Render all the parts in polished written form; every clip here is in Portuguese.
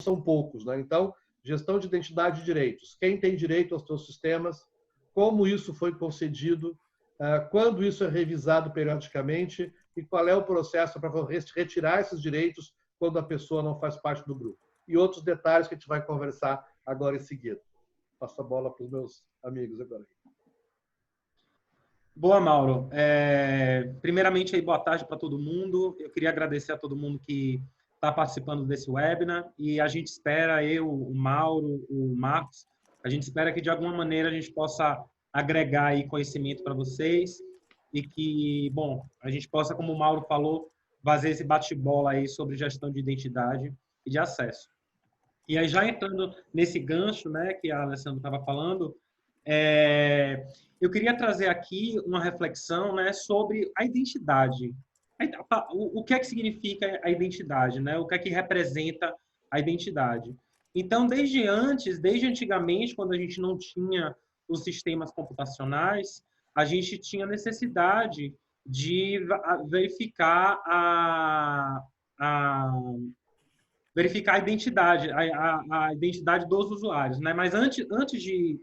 são poucos, né? Então, gestão de identidade e direitos. Quem tem direito aos seus sistemas, como isso foi concedido, quando isso é revisado periodicamente e qual é o processo para retirar esses direitos quando a pessoa não faz parte do grupo. E outros detalhes que a gente vai conversar agora em seguida. Passo a bola para os meus amigos agora. Boa, Mauro. Primeiramente, aí, boa tarde para todo mundo. Eu queria agradecer a todo mundo que está participando desse webinar e a gente espera, eu, o Mauro, o Marcos, a gente espera que de alguma maneira a gente possa agregar aí conhecimento para vocês e que, bom, a gente possa, como o Mauro falou, fazer esse bate-bola aí sobre gestão de identidade e de acesso. E aí, já entrando nesse gancho, né, que a Alessandra estava falando, eu queria trazer aqui uma reflexão, né, sobre a identidade. O que é que significa a identidade, né? O que é que representa a identidade? Então, desde antigamente, quando a gente não tinha os sistemas computacionais, a gente tinha necessidade de verificar verificar a identidade, a identidade dos usuários, né? Mas antes de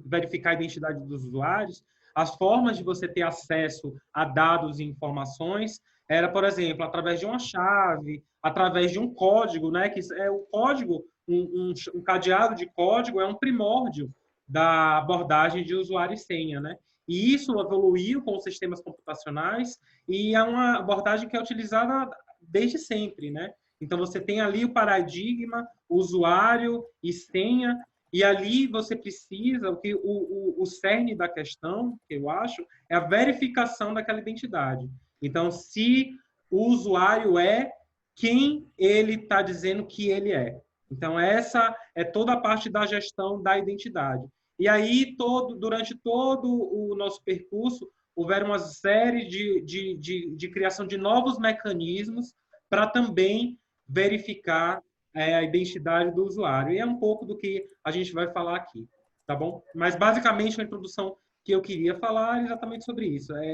verificar a identidade dos usuários, as formas de você ter acesso a dados e informações era, por exemplo, através de uma chave, através de um código, né? Que é o código, um cadeado de código é um primórdio da abordagem de usuário e senha, né? E isso evoluiu com os sistemas computacionais e é uma abordagem que é utilizada desde sempre, né? Então, você tem ali o paradigma, usuário e senha, e ali você precisa, o cerne da questão, que eu acho, é a verificação daquela identidade. Então, se o usuário é quem ele está dizendo que ele é. Então, essa é toda a parte da gestão da identidade. E aí, durante todo o nosso percurso, houveram uma série de criação de novos mecanismos para também verificar a identidade do usuário. E é um pouco do que a gente vai falar aqui, tá bom? Mas, basicamente, a introdução que eu queria falar é exatamente sobre isso. A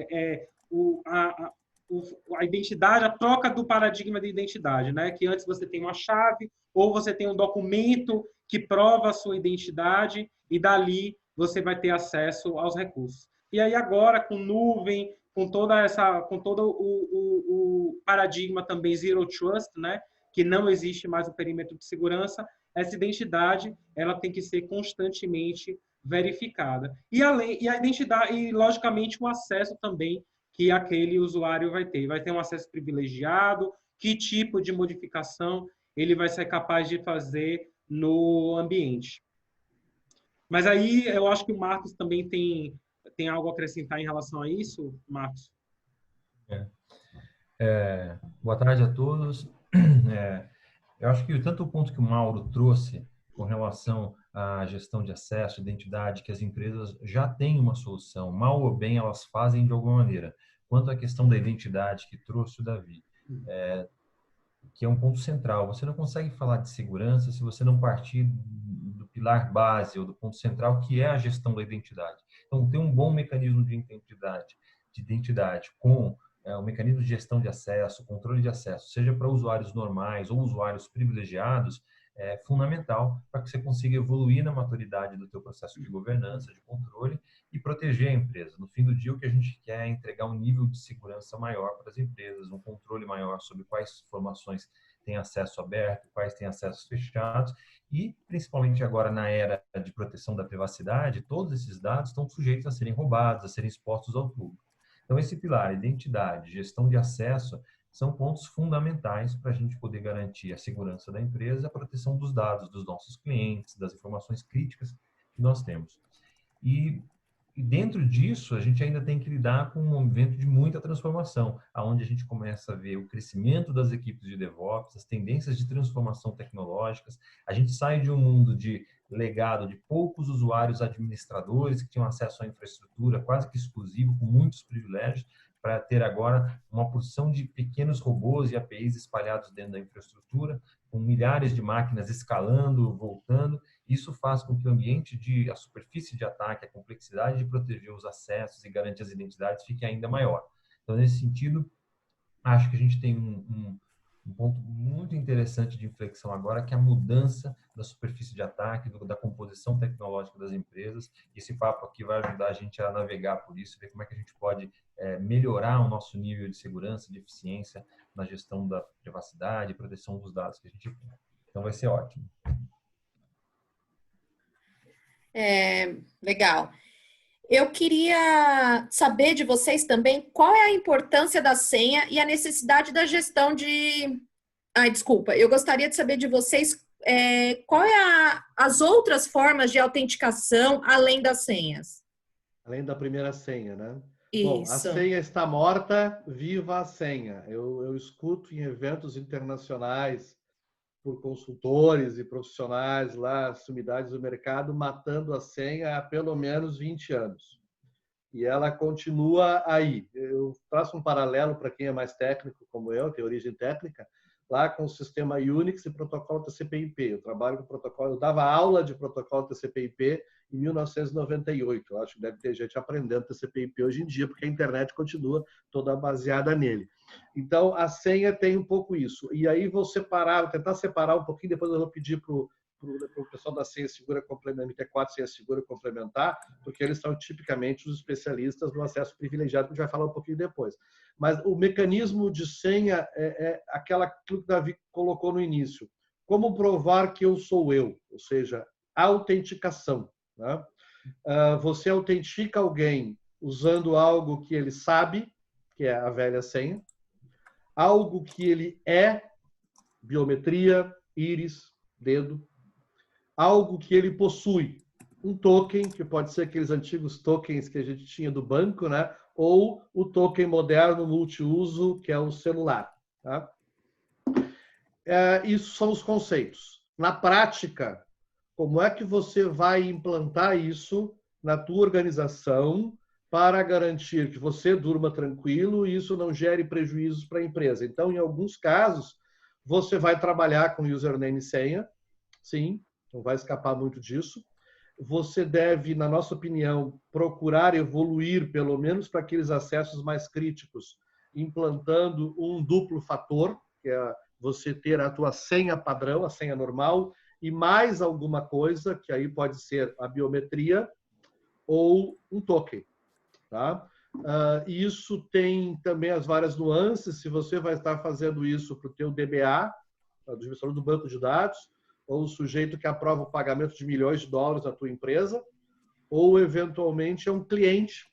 identidade, a troca do paradigma de identidade, né? Que antes você tem uma chave ou você tem um documento que prova a sua identidade e dali você vai ter acesso aos recursos. E aí agora, com nuvem, com todo o paradigma também Zero Trust, né? Que não existe mais o perímetro de segurança, essa identidade ela tem que ser constantemente verificada. E a identidade, e logicamente o acesso também que aquele usuário vai ter. Vai ter um acesso privilegiado, que tipo de modificação ele vai ser capaz de fazer no ambiente. Mas aí eu acho que o Marcos também tem algo a acrescentar em relação a isso, Marcos? Boa tarde a todos. Eu acho que tanto o ponto que o Mauro trouxe com relação à gestão de acesso, identidade, que as empresas já têm uma solução, mal ou bem elas fazem de alguma maneira. Quanto à questão da identidade que trouxe o Davi, que é um ponto central. Você não consegue falar de segurança se você não partir do pilar base ou do ponto central, que é a gestão da identidade. Então, ter um bom mecanismo de identidade com o mecanismo de gestão de acesso, controle de acesso, seja para usuários normais ou usuários privilegiados, é fundamental para que você consiga evoluir na maturidade do teu processo de governança, de controle e proteger a empresa. No fim do dia, o que a gente quer é entregar um nível de segurança maior para as empresas, um controle maior sobre quais informações têm acesso aberto, quais têm acessos fechados e, principalmente agora na era de proteção da privacidade, todos esses dados estão sujeitos a serem roubados, a serem expostos ao público. Então, esse pilar, identidade, gestão de acesso, são pontos fundamentais para a gente poder garantir a segurança da empresa e a proteção dos dados dos nossos clientes, das informações críticas que nós temos. E dentro disso, a gente ainda tem que lidar com um momento de muita transformação, aonde a gente começa a ver o crescimento das equipes de DevOps, as tendências de transformação tecnológicas. A gente sai de um mundo de legado de poucos usuários administradores que tinham acesso à infraestrutura quase que exclusivo, com muitos privilégios, para ter agora uma porção de pequenos robôs e APIs espalhados dentro da infraestrutura, com milhares de máquinas escalando, voltando. Isso faz com que o ambiente a superfície de ataque, a complexidade de proteger os acessos e garantir as identidades fique ainda maior. Então, nesse sentido, acho que a gente tem um ponto muito interessante de inflexão agora, que é a mudança da superfície de ataque, da composição tecnológica das empresas. Esse papo aqui vai ajudar a gente a navegar por isso, ver como é que a gente pode melhorar o nosso nível de segurança, de eficiência na gestão da privacidade e proteção dos dados que a gente tem. Então, vai ser ótimo. Legal. Eu queria saber de vocês também qual é a importância da senha e a necessidade da gestão de... desculpa. Eu gostaria de saber de vocês qual é as outras formas de autenticação além das senhas. Além da primeira senha, né? Isso. Bom, a senha está morta, viva a senha. Eu escuto em eventos internacionais por consultores e profissionais lá, sumidades do mercado, matando a senha há pelo menos 20 anos. E ela continua aí. Eu traço um paralelo para quem é mais técnico, como eu, tem origem técnica, lá com o sistema Unix e protocolo TCP/IP. Eu trabalho com protocolo, eu dava aula de protocolo TCP/IP em 1998. Eu acho que deve ter gente aprendendo TCP/IP hoje em dia, porque a internet continua toda baseada nele. Então, a senha tem um pouco isso. E aí vou tentar separar um pouquinho, depois eu vou pedir para o pessoal da senha segura complementar, MT4 senha segura complementar, porque eles são tipicamente os especialistas no acesso privilegiado, que a gente vai falar um pouquinho depois. Mas o mecanismo de senha é aquilo que o Davi colocou no início. Como provar que eu sou eu? Ou seja, autenticação. Né? Você autentica alguém usando algo que ele sabe, que é a velha senha, algo que ele é, biometria, íris, dedo, algo que ele possui, um token, que pode ser aqueles antigos tokens que a gente tinha do banco, né? Ou o token moderno multiuso, que é o celular. Tá? Isso são os conceitos. Na prática, como é que você vai implantar isso na tua organização para garantir que você durma tranquilo e isso não gere prejuízos para a empresa? Então, em alguns casos, você vai trabalhar com username e senha, sim, não vai escapar muito disso. Você deve, na nossa opinião, procurar evoluir, pelo menos para aqueles acessos mais críticos, implantando um duplo fator, que é você ter a tua senha padrão, a senha normal, e mais alguma coisa, que aí pode ser a biometria ou um token. Tá? Isso tem também as várias nuances, se você vai estar fazendo isso para o teu DBA, do administrador do banco de dados, ou o sujeito que aprova o pagamento de milhões de dólares na tua empresa, ou eventualmente é um cliente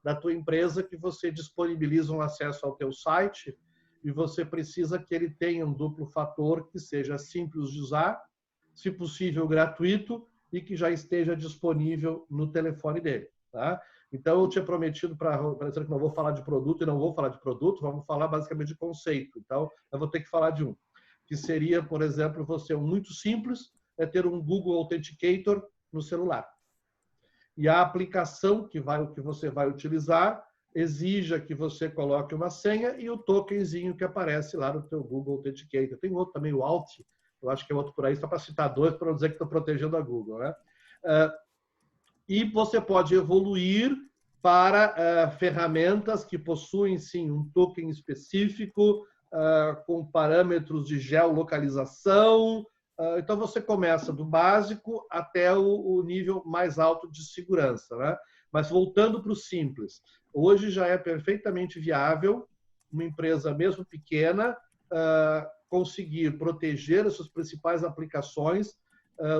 da tua empresa que você disponibiliza um acesso ao teu site e você precisa que ele tenha um duplo fator que seja simples de usar, se possível gratuito e que já esteja disponível no telefone dele. Tá? Então, eu tinha prometido para dizer que não vou falar de produto e não vou falar de produto, vamos falar basicamente de conceito. Então, eu vou ter que falar de um. Que seria, por exemplo, você muito simples, ter um Google Authenticator no celular. E a aplicação que você vai utilizar exija que você coloque uma senha e o tokenzinho que aparece lá no teu Google Authenticator. Tem outro também, o Alt, eu acho que é outro por aí, só para citar dois, para não dizer que estou protegendo a Google. Né? E você pode evoluir para ferramentas que possuem, sim, um token específico, com parâmetros de geolocalização. Então, você começa do básico até o nível mais alto de segurança. Né? Mas, voltando para o simples, hoje já é perfeitamente viável uma empresa, mesmo pequena, conseguir proteger as suas principais aplicações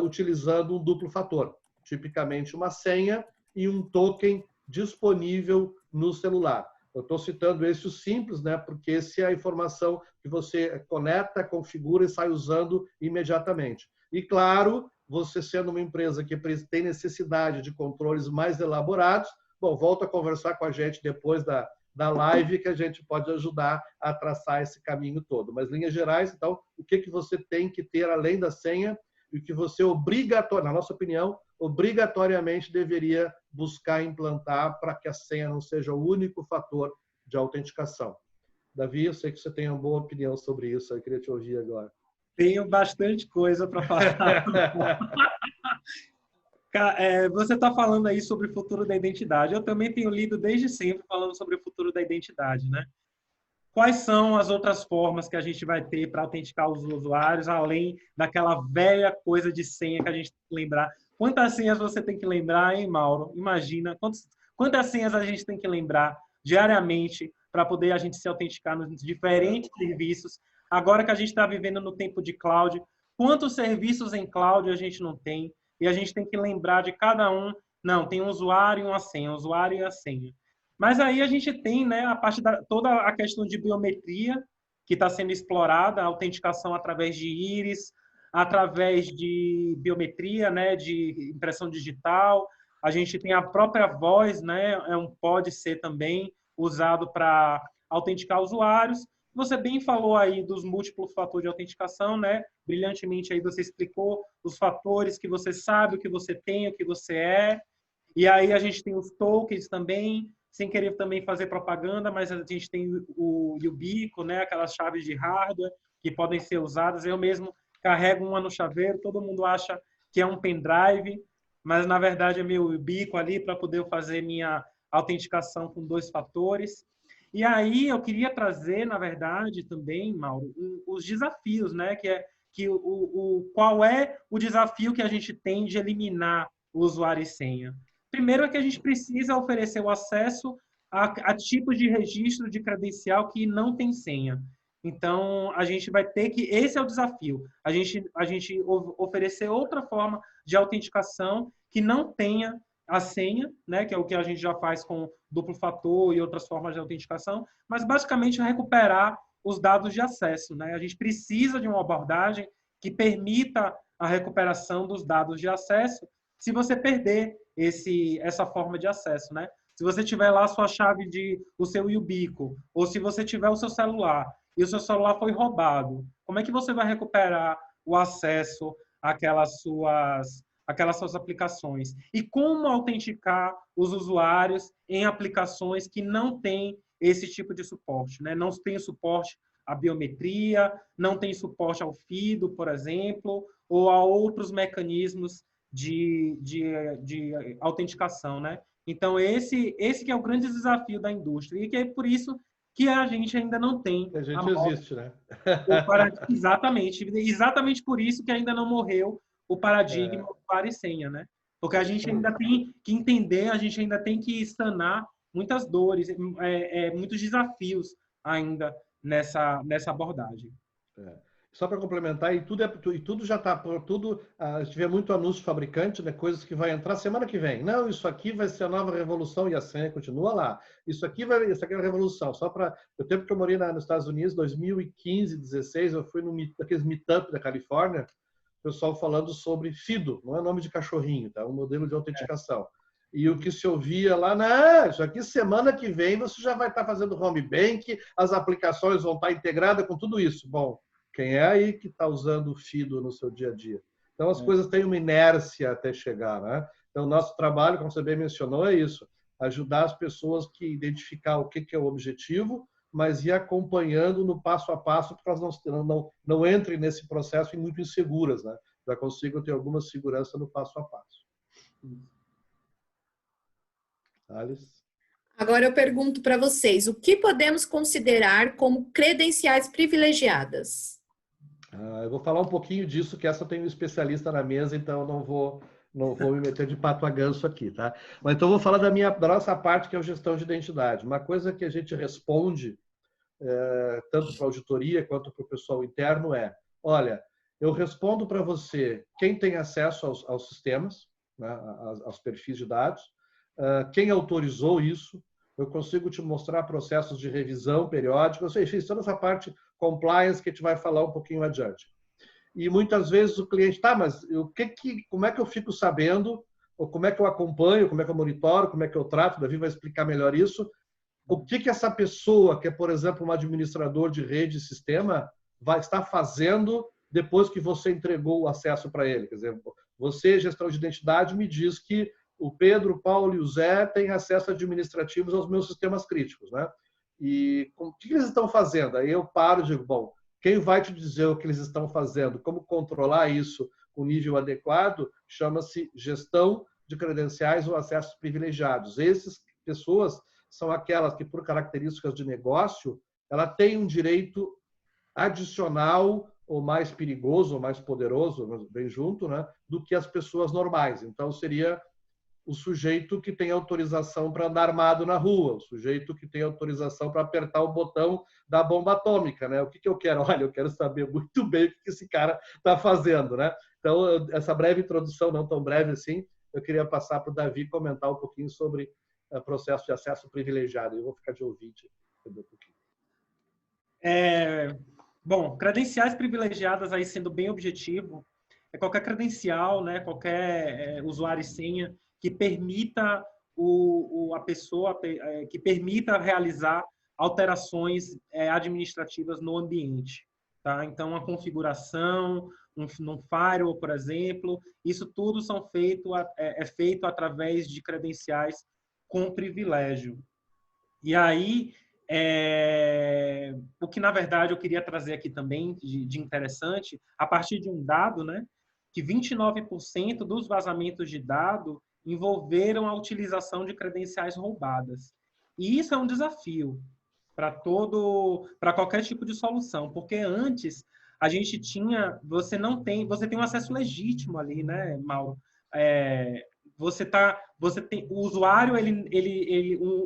utilizando um duplo fator, tipicamente uma senha e um token disponível no celular. Eu estou citando esse o simples, né? Porque essa é a informação que você conecta, configura e sai usando imediatamente. E, claro, você sendo uma empresa que tem necessidade de controles mais elaborados, bom, volta a conversar com a gente depois da live, que a gente pode ajudar a traçar esse caminho todo. Mas, linhas gerais, então, o que você tem que ter além da senha e o que você na nossa opinião, obrigatoriamente deveria buscar implantar para que a senha não seja o único fator de autenticação. Davi, eu sei que você tem uma boa opinião sobre isso, eu queria te ouvir agora. Tenho bastante coisa para falar. Você está falando aí sobre o futuro da identidade. Eu também tenho lido desde sempre falando sobre o futuro da identidade, né? quais são as outras formas que a gente vai ter para autenticar os usuários, além daquela velha coisa de senha que a gente tem que lembrar. Quantas senhas você tem que lembrar, hein, Mauro? Imagina, quantas senhas a gente tem que lembrar diariamente para poder a gente se autenticar nos diferentes serviços. Agora que a gente está vivendo no tempo de cloud, quantos serviços em cloud a gente não tem? E a gente tem que lembrar de cada um. Não, tem um usuário e uma senha, um usuário e a senha. Mas aí a gente tem, né, toda a questão de biometria que está sendo explorada, a autenticação através de íris, através de biometria, né, de impressão digital. A gente tem a própria voz, né, pode ser também usado para autenticar usuários. Você bem falou aí dos múltiplos fatores de autenticação, né? Brilhantemente aí você explicou os fatores que você sabe, o que você tem, o que você é. E aí a gente tem os tokens também, sem querer também fazer propaganda, mas a gente tem o Yubico, né? Aquelas chaves de hardware que podem ser usadas. Eu mesmo carrego uma no chaveiro, todo mundo acha que é um pendrive, mas na verdade é meu Yubico ali para poder fazer minha autenticação com 2 fatores. E aí eu queria trazer, na verdade, também, Mauro, os desafios, né? Qual é o desafio que a gente tem de eliminar o usuário e senha? Primeiro é que a gente precisa oferecer o acesso a tipos de registro de credencial que não tem senha. Então, a gente vai ter que... Esse é o desafio. A gente oferecer outra forma de autenticação que não tenha a senha, né, que é o que a gente já faz com duplo fator e outras formas de autenticação, mas basicamente recuperar os dados de acesso, né? A gente precisa de uma abordagem que permita a recuperação dos dados de acesso se você perder essa forma de acesso, né? Se você tiver lá a sua chave o seu Yubico, ou se você tiver o seu celular e o seu celular foi roubado, como é que você vai recuperar o acesso àquelas suas aplicações? E como autenticar os usuários em aplicações que não têm esse tipo de suporte, né? Não tem suporte à biometria, não tem suporte ao FIDO, por exemplo, ou a outros mecanismos de autenticação, né? Então, esse que é o grande desafio da indústria, e que é por isso que a gente ainda não tem... A gente existe, né? Exatamente por isso que ainda não morreu o paradigma usuário e senha, né? Porque a gente ainda tem que entender, a gente ainda tem que sanar muitas dores, muitos desafios ainda nessa abordagem. Só para complementar, e tudo já está tudo. A gente vê muito anúncio fabricante, né? Coisas que vai entrar semana que vem. Não, isso aqui vai ser a nova revolução e a senha continua lá. Isso aqui é a revolução. Só para o tempo que eu morei nos Estados Unidos, 2015, 2016, eu fui naqueles meetup da Califórnia, o pessoal falando sobre FIDO, não é nome de cachorrinho, tá? Um modelo de autenticação. E o que se ouvia lá, não, isso aqui semana que vem você já vai estar fazendo home bank, as aplicações vão estar integradas com tudo isso. Bom, quem é aí que está usando o FIDO no seu dia a dia? Então, as coisas têm uma inércia até chegar, né? Então, o nosso trabalho, como você bem mencionou, é isso. Ajudar as pessoas que identificar o que é o objetivo, mas ir acompanhando no passo a passo, para elas não entrem nesse processo e muito inseguras, né? Já consigam ter alguma segurança no passo a passo. Alice? Agora eu pergunto para vocês, o que podemos considerar como credenciais privilegiadas? Eu vou falar um pouquinho disso, que essa eu tenho um especialista na mesa, então eu não vou me meter de pato a ganso aqui, tá? Mas então eu vou falar da nossa parte, que é a gestão de identidade. Uma coisa que a gente responde, tanto para a auditoria quanto para o pessoal interno, olha, eu respondo para você quem tem acesso aos sistemas, né, aos perfis de dados, quem autorizou isso, eu consigo te mostrar processos de revisão periódica, fiz toda essa parte compliance que a gente vai falar um pouquinho adiante. E muitas vezes o cliente, mas como é que eu fico sabendo, ou como é que eu acompanho, como é que eu monitoro, como é que eu trato, o Davi vai explicar melhor isso, o que essa pessoa, que é, por exemplo, um administrador de rede e sistema, vai estar fazendo depois que você entregou o acesso para ele. Quer dizer, você, gestão de identidade, me diz que o Pedro, o Paulo e o Zé têm acesso administrativos aos meus sistemas críticos, né? E o que eles estão fazendo? Aí eu paro e digo, bom, quem vai te dizer o que eles estão fazendo, como controlar isso com nível adequado, chama-se gestão de credenciais ou acessos privilegiados. Essas pessoas são aquelas que, por características de negócio, ela tem um direito adicional ou mais perigoso, ou mais poderoso, bem junto, né, do que as pessoas normais. Então, seria o sujeito que tem autorização para andar armado na rua, o sujeito que tem autorização para apertar o botão da bomba atômica, né? O que eu quero? Olha, eu quero saber muito bem o que esse cara está fazendo, né? Então, essa breve introdução, não tão breve assim, eu queria passar para o Davi comentar um pouquinho sobre o processo de acesso privilegiado. Eu vou ficar de ouvinte um pouquinho. Bom, credenciais privilegiadas, aí sendo bem objetivo, é qualquer credencial, né, qualquer usuário e senha que permita a pessoa, que permita realizar alterações administrativas no ambiente. Tá? Então, a configuração, num firewall, por exemplo, isso tudo é feito através de credenciais com privilégio. E aí, o que, na verdade, eu queria trazer aqui também de interessante, a partir de um dado, né, que 29% dos vazamentos de dado envolveram a utilização de credenciais roubadas. E isso é um desafio para qualquer tipo de solução, porque antes a gente tinha, você tem um acesso legítimo ali, né, Mauro? O usuário,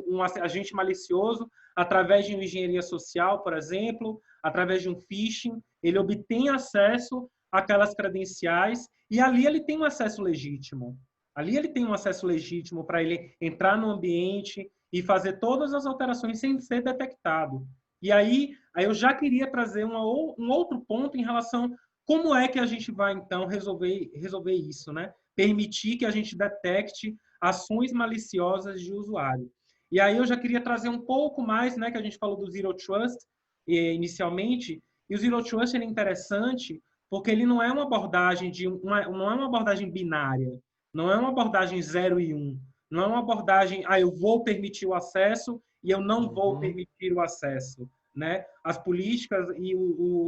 um agente malicioso, através de uma engenharia social, por exemplo, através de um phishing, ele obtém acesso àquelas credenciais e ali ele tem um acesso legítimo. Ali ele tem um acesso legítimo para ele entrar no ambiente e fazer todas as alterações sem ser detectado. E aí eu já queria trazer um outro ponto em relação a como é que a gente vai, então, resolver isso, né? Permitir que a gente detecte ações maliciosas de usuário. E aí eu já queria trazer um pouco mais, né, que a gente falou do Zero Trust inicialmente, e o Zero Trust é interessante porque ele não é uma abordagem não é uma abordagem binária, não é uma abordagem 0 e 1, não é uma abordagem, eu vou permitir o acesso e eu não vou permitir o acesso, né? As políticas e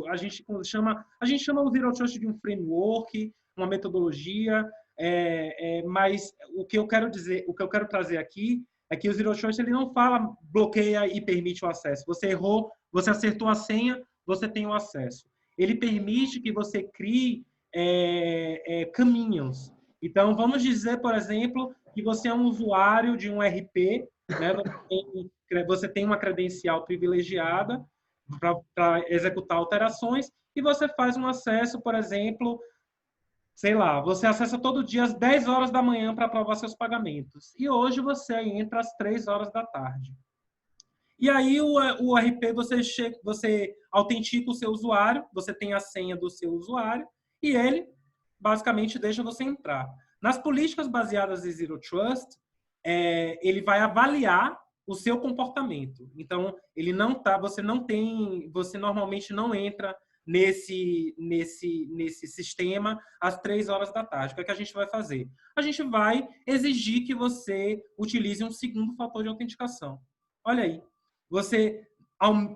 a gente chama o Zero Trust de um framework, uma metodologia, mas o que eu quero trazer aqui é que o Zero Trust ele não fala bloqueia e permite o acesso. Você errou, você acertou a senha, você tem o acesso. Ele permite que você crie caminhos. Então, vamos dizer, por exemplo, que você é um usuário de um RP, né? Você tem uma credencial privilegiada para executar alterações e você faz um acesso, por exemplo, sei lá, você acessa todo dia às 10 horas da manhã para aprovar seus pagamentos. E hoje você entra às 3 horas da tarde. E aí o RP, você autentica o seu usuário, você tem a senha do seu usuário e ele basicamente deixa você entrar. Nas políticas baseadas em Zero Trust, ele vai avaliar o seu comportamento. Então, você normalmente não entra nesse sistema às 3 horas da tarde. O que é que a gente vai fazer? A gente vai exigir que você utilize um segundo fator de autenticação. Olha aí. Você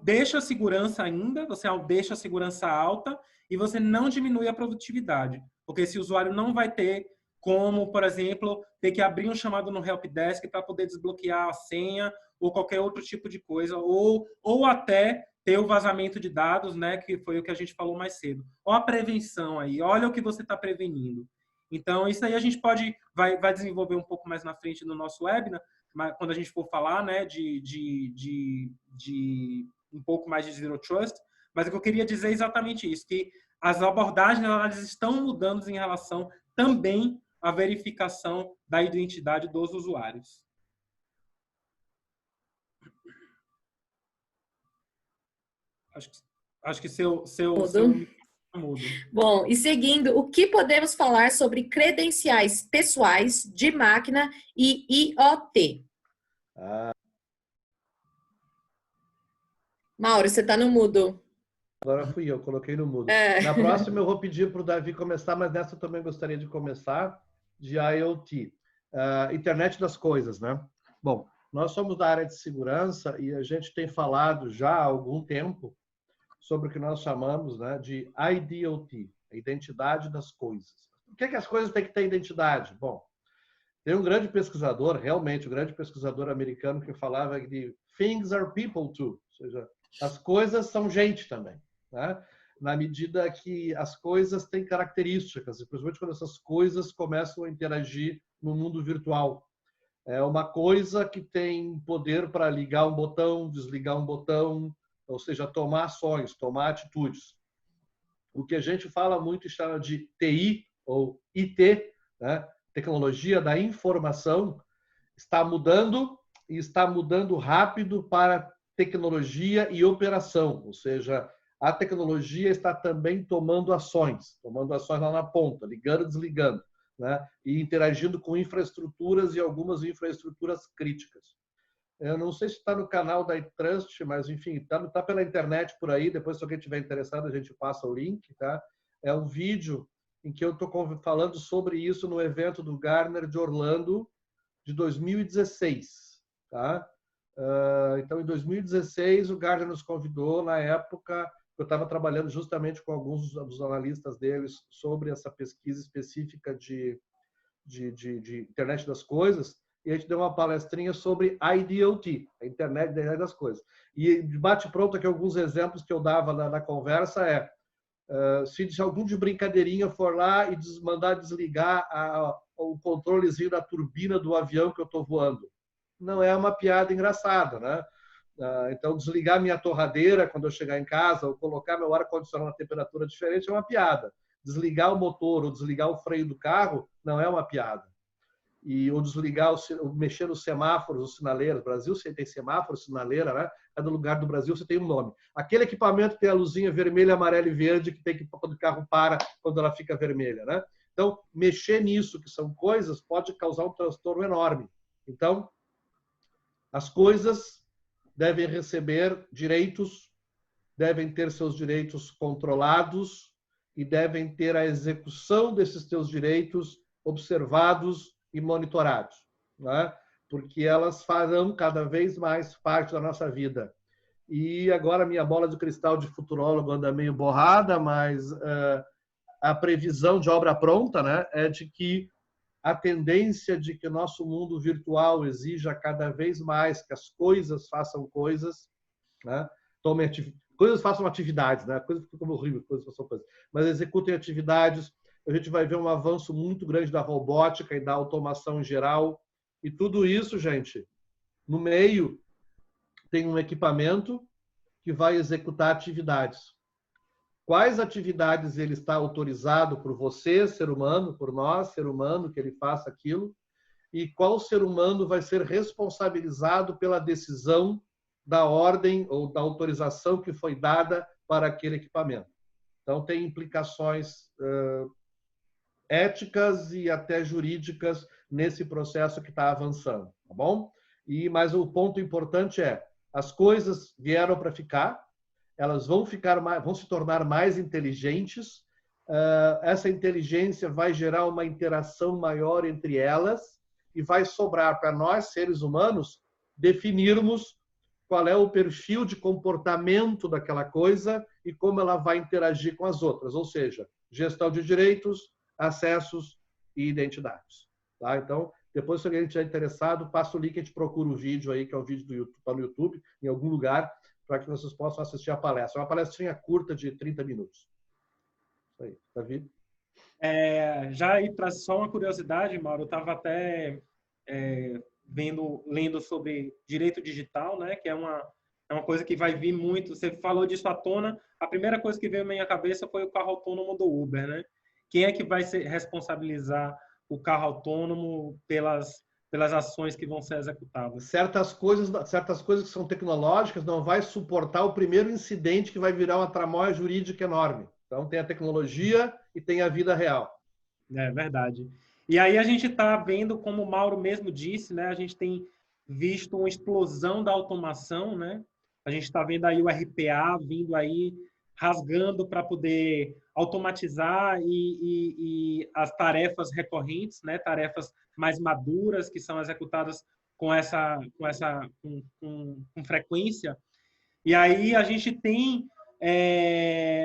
deixa a segurança ainda, você deixa a segurança alta e você não diminui a produtividade. Porque esse usuário não vai ter como, por exemplo, ter que abrir um chamado no helpdesk para poder desbloquear a senha ou qualquer outro tipo de coisa, ou até ter o vazamento de dados, né, que foi o que a gente falou mais cedo. Olha a prevenção aí, olha o que você está prevenindo. Então, isso aí a gente vai desenvolver um pouco mais na frente no nosso webinar, mas quando a gente for falar, né, de um pouco mais de Zero Trust, mas o que eu queria dizer é exatamente isso, que as abordagens elas estão mudando em relação também à verificação da identidade dos usuários. Acho que seu mudo. Bom, e seguindo, o que podemos falar sobre credenciais pessoais de máquina e IoT? Mauro, você está no mudo. Agora fui eu, coloquei no mudo. Na próxima eu vou pedir para o Davi começar, mas nessa eu também gostaria de começar, de IoT. Internet das coisas, né? Bom, nós somos da área de segurança e a gente tem falado já há algum tempo sobre o que nós chamamos, né, de IDOT, a identidade das coisas. Por que as coisas têm que ter identidade? Bom, tem um grande pesquisador, realmente, um grande pesquisador americano que falava de things are people too, ou seja, As coisas são gente também, né? Na medida que as coisas têm características, principalmente quando essas coisas começam a interagir no mundo virtual. É uma coisa que tem poder para ligar um botão, desligar um botão, ou seja, tomar ações, tomar atitudes. O que a gente fala muito e chama de TI ou IT, né? Tecnologia da informação, está mudando e está mudando rápido para tecnologia e operação, ou seja, a tecnologia está também tomando ações lá na ponta, ligando e desligando, né? E interagindo com infraestruturas e algumas infraestruturas críticas. Eu não sei se está no canal da iTrust, mas enfim, está pela internet por aí. Depois, se alguém estiver interessado, a gente passa o link, tá? É um vídeo em que eu estou falando sobre isso no evento do Gartner de Orlando de 2016, tá? Então, em 2016, o Gartner nos convidou, na época, eu estava trabalhando justamente com alguns dos analistas deles sobre essa pesquisa específica de internet das coisas, e a gente deu uma palestrinha sobre IDOT, a internet das coisas. E de bate-pronto aqui, alguns exemplos que eu dava na conversa se algum de brincadeirinha for lá e mandar desligar o controlezinho da turbina do avião que eu estou voando. Não é uma piada engraçada, né? Então, desligar minha torradeira quando eu chegar em casa, ou colocar meu ar-condicionado na temperatura diferente, é uma piada. Desligar o motor ou desligar o freio do carro não é uma piada. Ou desligar, mexer nos semáforos, os sinaleiros. No Brasil você tem semáforo, sinaleira, né? Cada lugar do Brasil você tem um nome. Aquele equipamento que tem a luzinha vermelha, amarela e verde, que tem que quando o carro para, quando ela fica vermelha, né? Então, mexer nisso, que são coisas, pode causar um transtorno enorme. Então, as coisas devem receber direitos, devem ter seus direitos controlados e devem ter a execução desses seus direitos observados e monitorados, né? Porque elas farão cada vez mais parte da nossa vida. E agora minha bola de cristal de futurólogo anda meio borrada, mas a previsão de obra pronta, né, é de que a tendência de que o nosso mundo virtual exija cada vez mais que as coisas façam coisas, né? Coisas façam atividades, né? Coisas ficam horríveis, coisas façam coisas, mas executem atividades. A gente vai ver um avanço muito grande da robótica e da automação em geral. E tudo isso, gente, no meio tem um equipamento que vai executar atividades. Quais atividades ele está autorizado por você, ser humano, por nós, ser humano, que ele faça aquilo, e qual ser humano vai ser responsabilizado pela decisão da ordem ou da autorização que foi dada para aquele equipamento. Então, tem implicações éticas e até jurídicas nesse processo que está avançando, tá bom? Mas o ponto importante as coisas vieram para ficar, elas vão se tornar mais inteligentes, essa inteligência vai gerar uma interação maior entre elas e vai sobrar para nós, seres humanos, definirmos qual é o perfil de comportamento daquela coisa e como ela vai interagir com as outras, ou seja, gestão de direitos, acessos e identidades. Tá? Então, depois, se alguém estiver interessado, passa o link, a gente procura o vídeo aí, que é o vídeo do YouTube, está no YouTube, em algum lugar, para que vocês possam assistir a palestra. É uma palestrinha curta de 30 minutos. Isso aí, Davi? Já aí, para só uma curiosidade, Mauro, eu estava até lendo sobre direito digital, né, que é uma coisa que vai vir muito. Você falou disso à tona, a primeira coisa que veio na minha cabeça foi o carro autônomo do Uber, né? Quem é que vai responsabilizar o carro autônomo pelas ações que vão ser executadas? Certas coisas que são tecnológicas não vai suportar o primeiro incidente que vai virar uma tramóia jurídica enorme. Então, tem a tecnologia e tem a vida real. É verdade. E aí a gente está vendo, como o Mauro mesmo disse, né? A gente tem visto uma explosão da automação, né? A gente está vendo aí o RPA vindo aí, rasgando para poder automatizar e as tarefas recorrentes, né? Tarefas mais maduras que são executadas com frequência. E aí a gente tem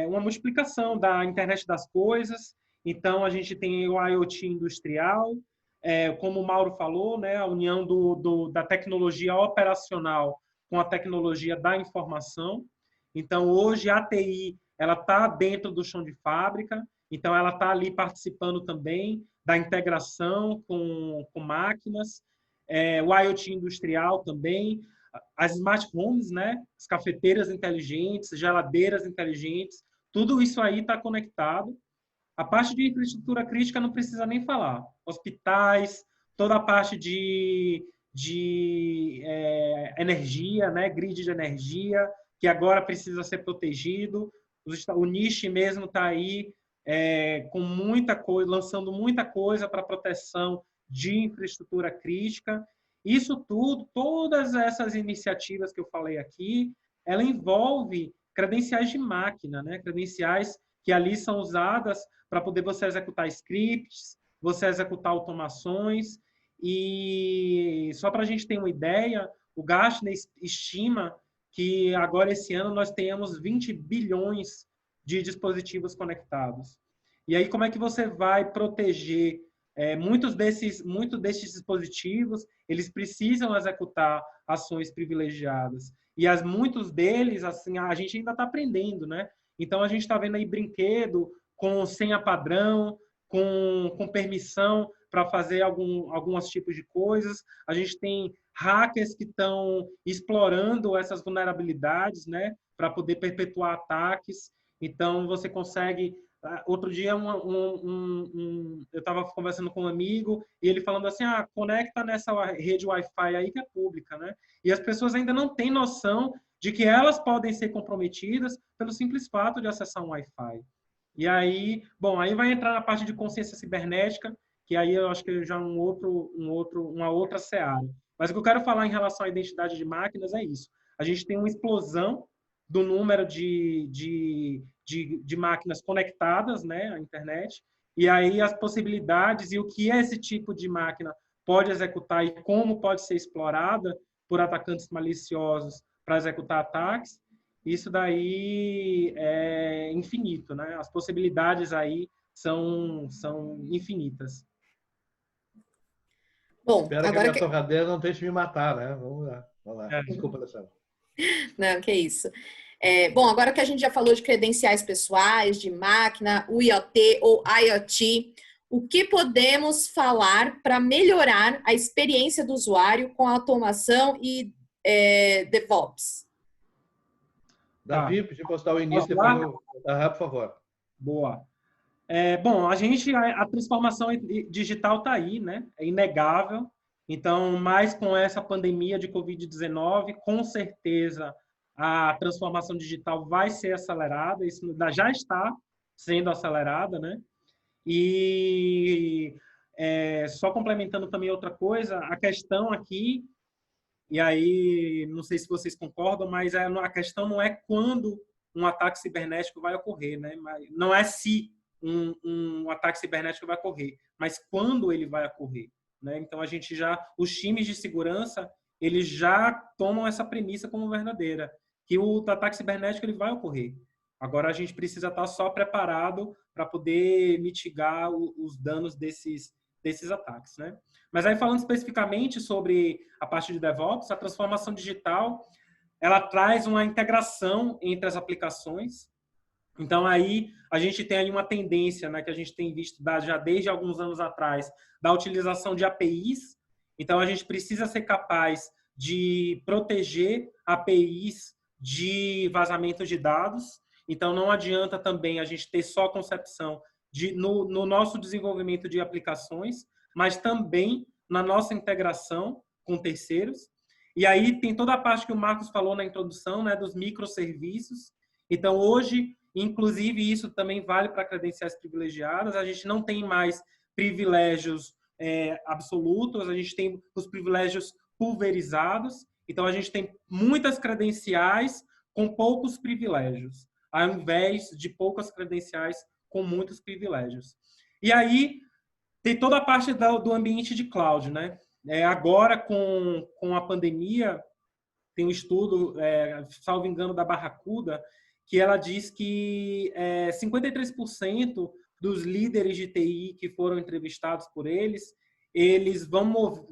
uma multiplicação da internet das coisas. Então a gente tem o IoT industrial, como o Mauro falou, né? A união da tecnologia operacional com a tecnologia da informação. Então, hoje, a TI ela está dentro do chão de fábrica, então ela está ali participando também da integração com máquinas, o IoT industrial também, as smart homes, né? As cafeteiras inteligentes, geladeiras inteligentes, tudo isso aí está conectado. A parte de infraestrutura crítica não precisa nem falar. Hospitais, toda a parte de energia, né? Grid de energia, que agora precisa ser protegido. O NIST mesmo está aí com muita coisa, lançando muita coisa para proteção de infraestrutura crítica. Isso tudo, todas essas iniciativas que eu falei aqui, ela envolve credenciais de máquina, né? Credenciais que ali são usadas para poder você executar scripts, você executar automações. E só para a gente ter uma ideia, o Gartner estima que agora, esse ano, nós tenhamos 20 bilhões de dispositivos conectados. E aí, como é que você vai proteger muitos desses dispositivos? Eles precisam executar ações privilegiadas. E muitos deles, assim, a gente ainda está aprendendo, né? Então, a gente está vendo aí brinquedo com senha padrão, com permissão para fazer alguns tipos de coisas. A gente tem hackers que estão explorando essas vulnerabilidades, né, para poder perpetuar ataques. Então, você consegue... Outro dia, eu estava conversando com um amigo e ele falando assim, conecta nessa rede Wi-Fi aí que é pública, né? E as pessoas ainda não têm noção de que elas podem ser comprometidas pelo simples fato de acessar um Wi-Fi. E aí, bom, aí vai entrar na parte de consciência cibernética, que aí eu acho que já é uma outra seara. Mas o que eu quero falar em relação à identidade de máquinas é isso. A gente tem uma explosão do número de máquinas conectadas, né, à internet, e aí as possibilidades e o que esse tipo de máquina pode executar e como pode ser explorada por atacantes maliciosos para executar ataques, isso daí é infinito, né? As possibilidades aí são infinitas. Bom, espero que a minha torradeira não tente me matar, né? Vamos lá. Desculpa, Alessandra. Não, que isso. Bom, agora que a gente já falou de credenciais pessoais, de máquina, o IoT ou IoT, o que podemos falar para melhorar a experiência do usuário com automação e DevOps? Davi, pedi para postar o início, depois eu... por favor. Boa. Bom, a transformação digital está aí, né? É inegável. Então, mais com essa pandemia de Covid-19, com certeza a transformação digital vai ser acelerada, isso já está sendo acelerada, né? E só complementando também outra coisa, a questão aqui, e aí não sei se vocês concordam, mas a questão não é quando um ataque cibernético vai ocorrer, né? Não é se um ataque cibernético vai ocorrer, mas quando ele vai ocorrer, né? Então os times de segurança, eles já tomam essa premissa como verdadeira, que o ataque cibernético ele vai ocorrer. Agora a gente precisa estar só preparado para poder mitigar os danos desses ataques, né? Mas aí falando especificamente sobre a parte de DevOps, a transformação digital, ela traz uma integração entre as aplicações. Então, aí a gente tem aí uma tendência, né, que a gente tem visto já desde alguns anos atrás, da utilização de APIs. Então, a gente precisa ser capaz de proteger APIs de vazamento de dados. Então, não adianta também a gente ter só concepção no nosso desenvolvimento de aplicações, mas também na nossa integração com terceiros. E aí tem toda a parte que o Marcos falou na introdução, né, dos microserviços. Então, hoje, inclusive, isso também vale para credenciais privilegiadas. A gente não tem mais privilégios absolutos, a gente tem os privilégios pulverizados. Então, a gente tem muitas credenciais com poucos privilégios, ao invés de poucas credenciais com muitos privilégios. E aí, tem toda a parte do ambiente de cloud, né? Agora, com a pandemia, tem um estudo, salvo engano, da Barracuda, que ela diz que 53% dos líderes de TI que foram entrevistados por eles vão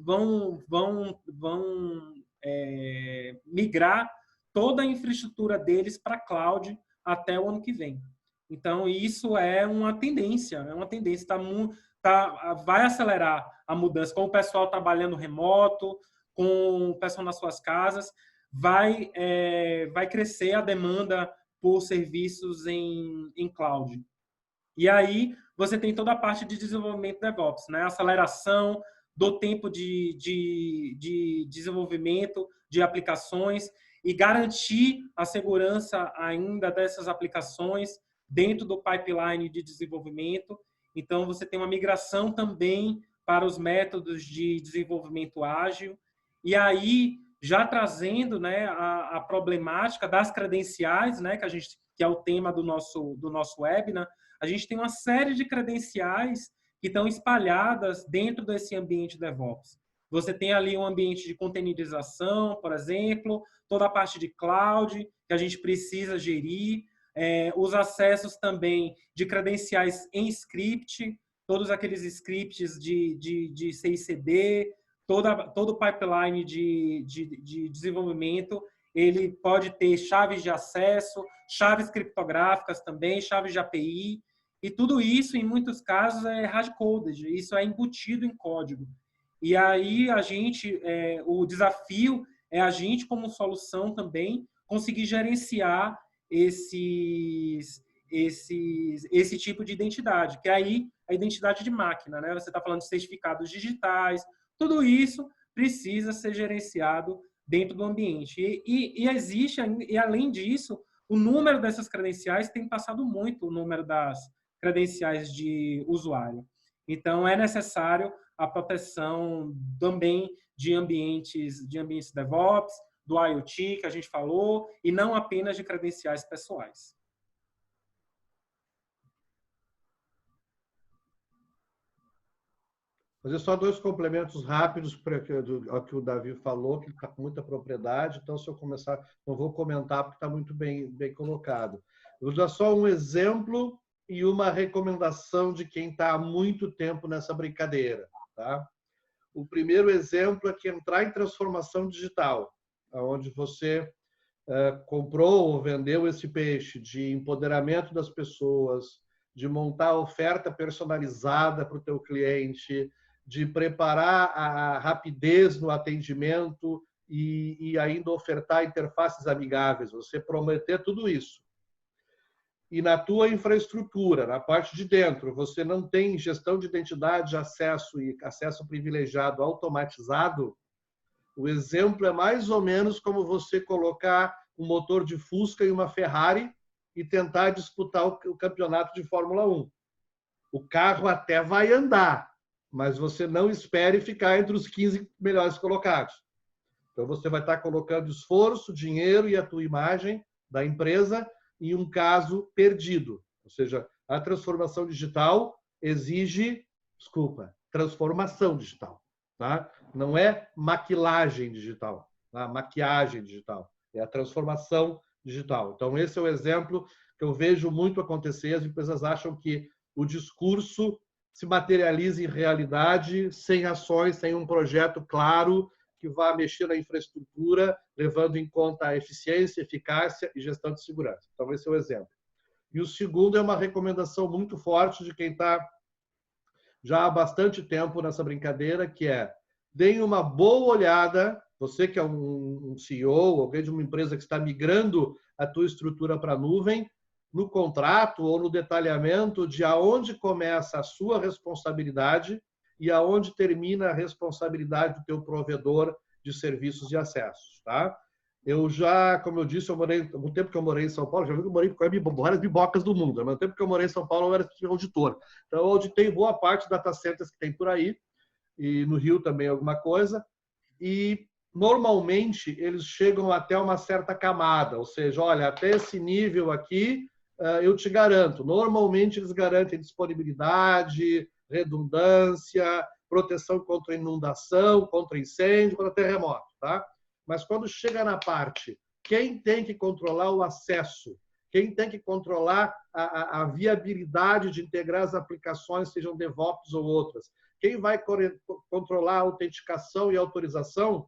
migrar toda a infraestrutura deles para cloud até o ano que vem. Então, isso é uma tendência, vai acelerar a mudança, com o pessoal trabalhando remoto, com o pessoal nas suas casas, vai crescer a demanda por serviços em cloud. E aí você tem toda a parte de desenvolvimento DevOps, né? Aceleração do tempo de desenvolvimento de aplicações e garantir a segurança ainda dessas aplicações dentro do pipeline de desenvolvimento. Então, você tem uma migração também para os métodos de desenvolvimento ágil. E aí, já trazendo, né, a problemática das credenciais, né, que é o tema do nosso webinar, a gente tem uma série de credenciais que estão espalhadas dentro desse ambiente DevOps. Você tem ali um ambiente de containerização, por exemplo, toda a parte de cloud que a gente precisa gerir, os acessos também de credenciais em script, todos aqueles scripts de CI/CD, todo o pipeline de desenvolvimento, ele pode ter chaves de acesso, chaves criptográficas também, chaves de API, e tudo isso, em muitos casos, é hard-coded, isso é embutido em código. E aí, o desafio é a gente, como solução também, conseguir gerenciar esse tipo de identidade, que é aí a identidade de máquina, né? Você está falando de certificados digitais, tudo isso precisa ser gerenciado dentro do ambiente. E além disso, o número dessas credenciais tem passado muito, o número das credenciais de usuário. Então, é necessário a proteção também de ambientes DevOps, do IoT, que a gente falou, e não apenas de credenciais pessoais. Fazer só 2 complementos rápidos ao que o Davi falou, que está com muita propriedade. Então, se eu começar, não vou comentar, porque está muito bem colocado. Eu vou dar só um exemplo e uma recomendação de quem está há muito tempo nessa brincadeira. Tá? O primeiro exemplo é que entrar em transformação digital, onde você comprou ou vendeu esse peixe de empoderamento das pessoas, de montar a oferta personalizada para o teu cliente, de preparar a rapidez no atendimento e ainda ofertar interfaces amigáveis. Você prometer tudo isso. E na tua infraestrutura, na parte de dentro, você não tem gestão de identidade, acesso e acesso privilegiado automatizado. O exemplo é mais ou menos como você colocar um motor de Fusca e uma Ferrari e tentar disputar o campeonato de Fórmula 1. O carro até vai andar, mas você não espere ficar entre os 15 melhores colocados. Então, você vai estar colocando esforço, dinheiro e a tua imagem da empresa em um caso perdido. Ou seja, a transformação digital exige, transformação digital. Tá? Não é maquilagem digital, tá? Maquiagem digital. É a transformação digital. Então, esse é o exemplo que eu vejo muito acontecer. As empresas acham que o discurso se materializa em realidade sem ações, sem um projeto claro que vá mexer na infraestrutura, levando em conta a eficiência, eficácia e gestão de segurança. Então, esse é o exemplo. E o segundo é uma recomendação muito forte de quem está já há bastante tempo nessa brincadeira, que é: deem uma boa olhada, você que é um CEO, alguém de uma empresa que está migrando a tua estrutura para a nuvem, no contrato ou no detalhamento de aonde começa a sua responsabilidade e aonde termina a responsabilidade do teu provedor de serviços de acessos, tá? Eu já, como eu disse, no tempo que eu morei em São Paulo, já vi que eu morei com várias bibocas do mundo, mas no tempo que eu morei em São Paulo, eu era auditor. Então, eu auditei boa parte de data centers que tem por aí, e no Rio também alguma coisa, e normalmente eles chegam até uma certa camada, ou seja, olha, até esse nível aqui, eu te garanto. Normalmente eles garantem disponibilidade, redundância, proteção contra inundação, contra incêndio, contra terremoto, tá? Mas quando chega na parte, quem tem que controlar o acesso, quem tem que controlar a viabilidade de integrar as aplicações, sejam DevOps ou outras, quem vai controlar a autenticação e autorização,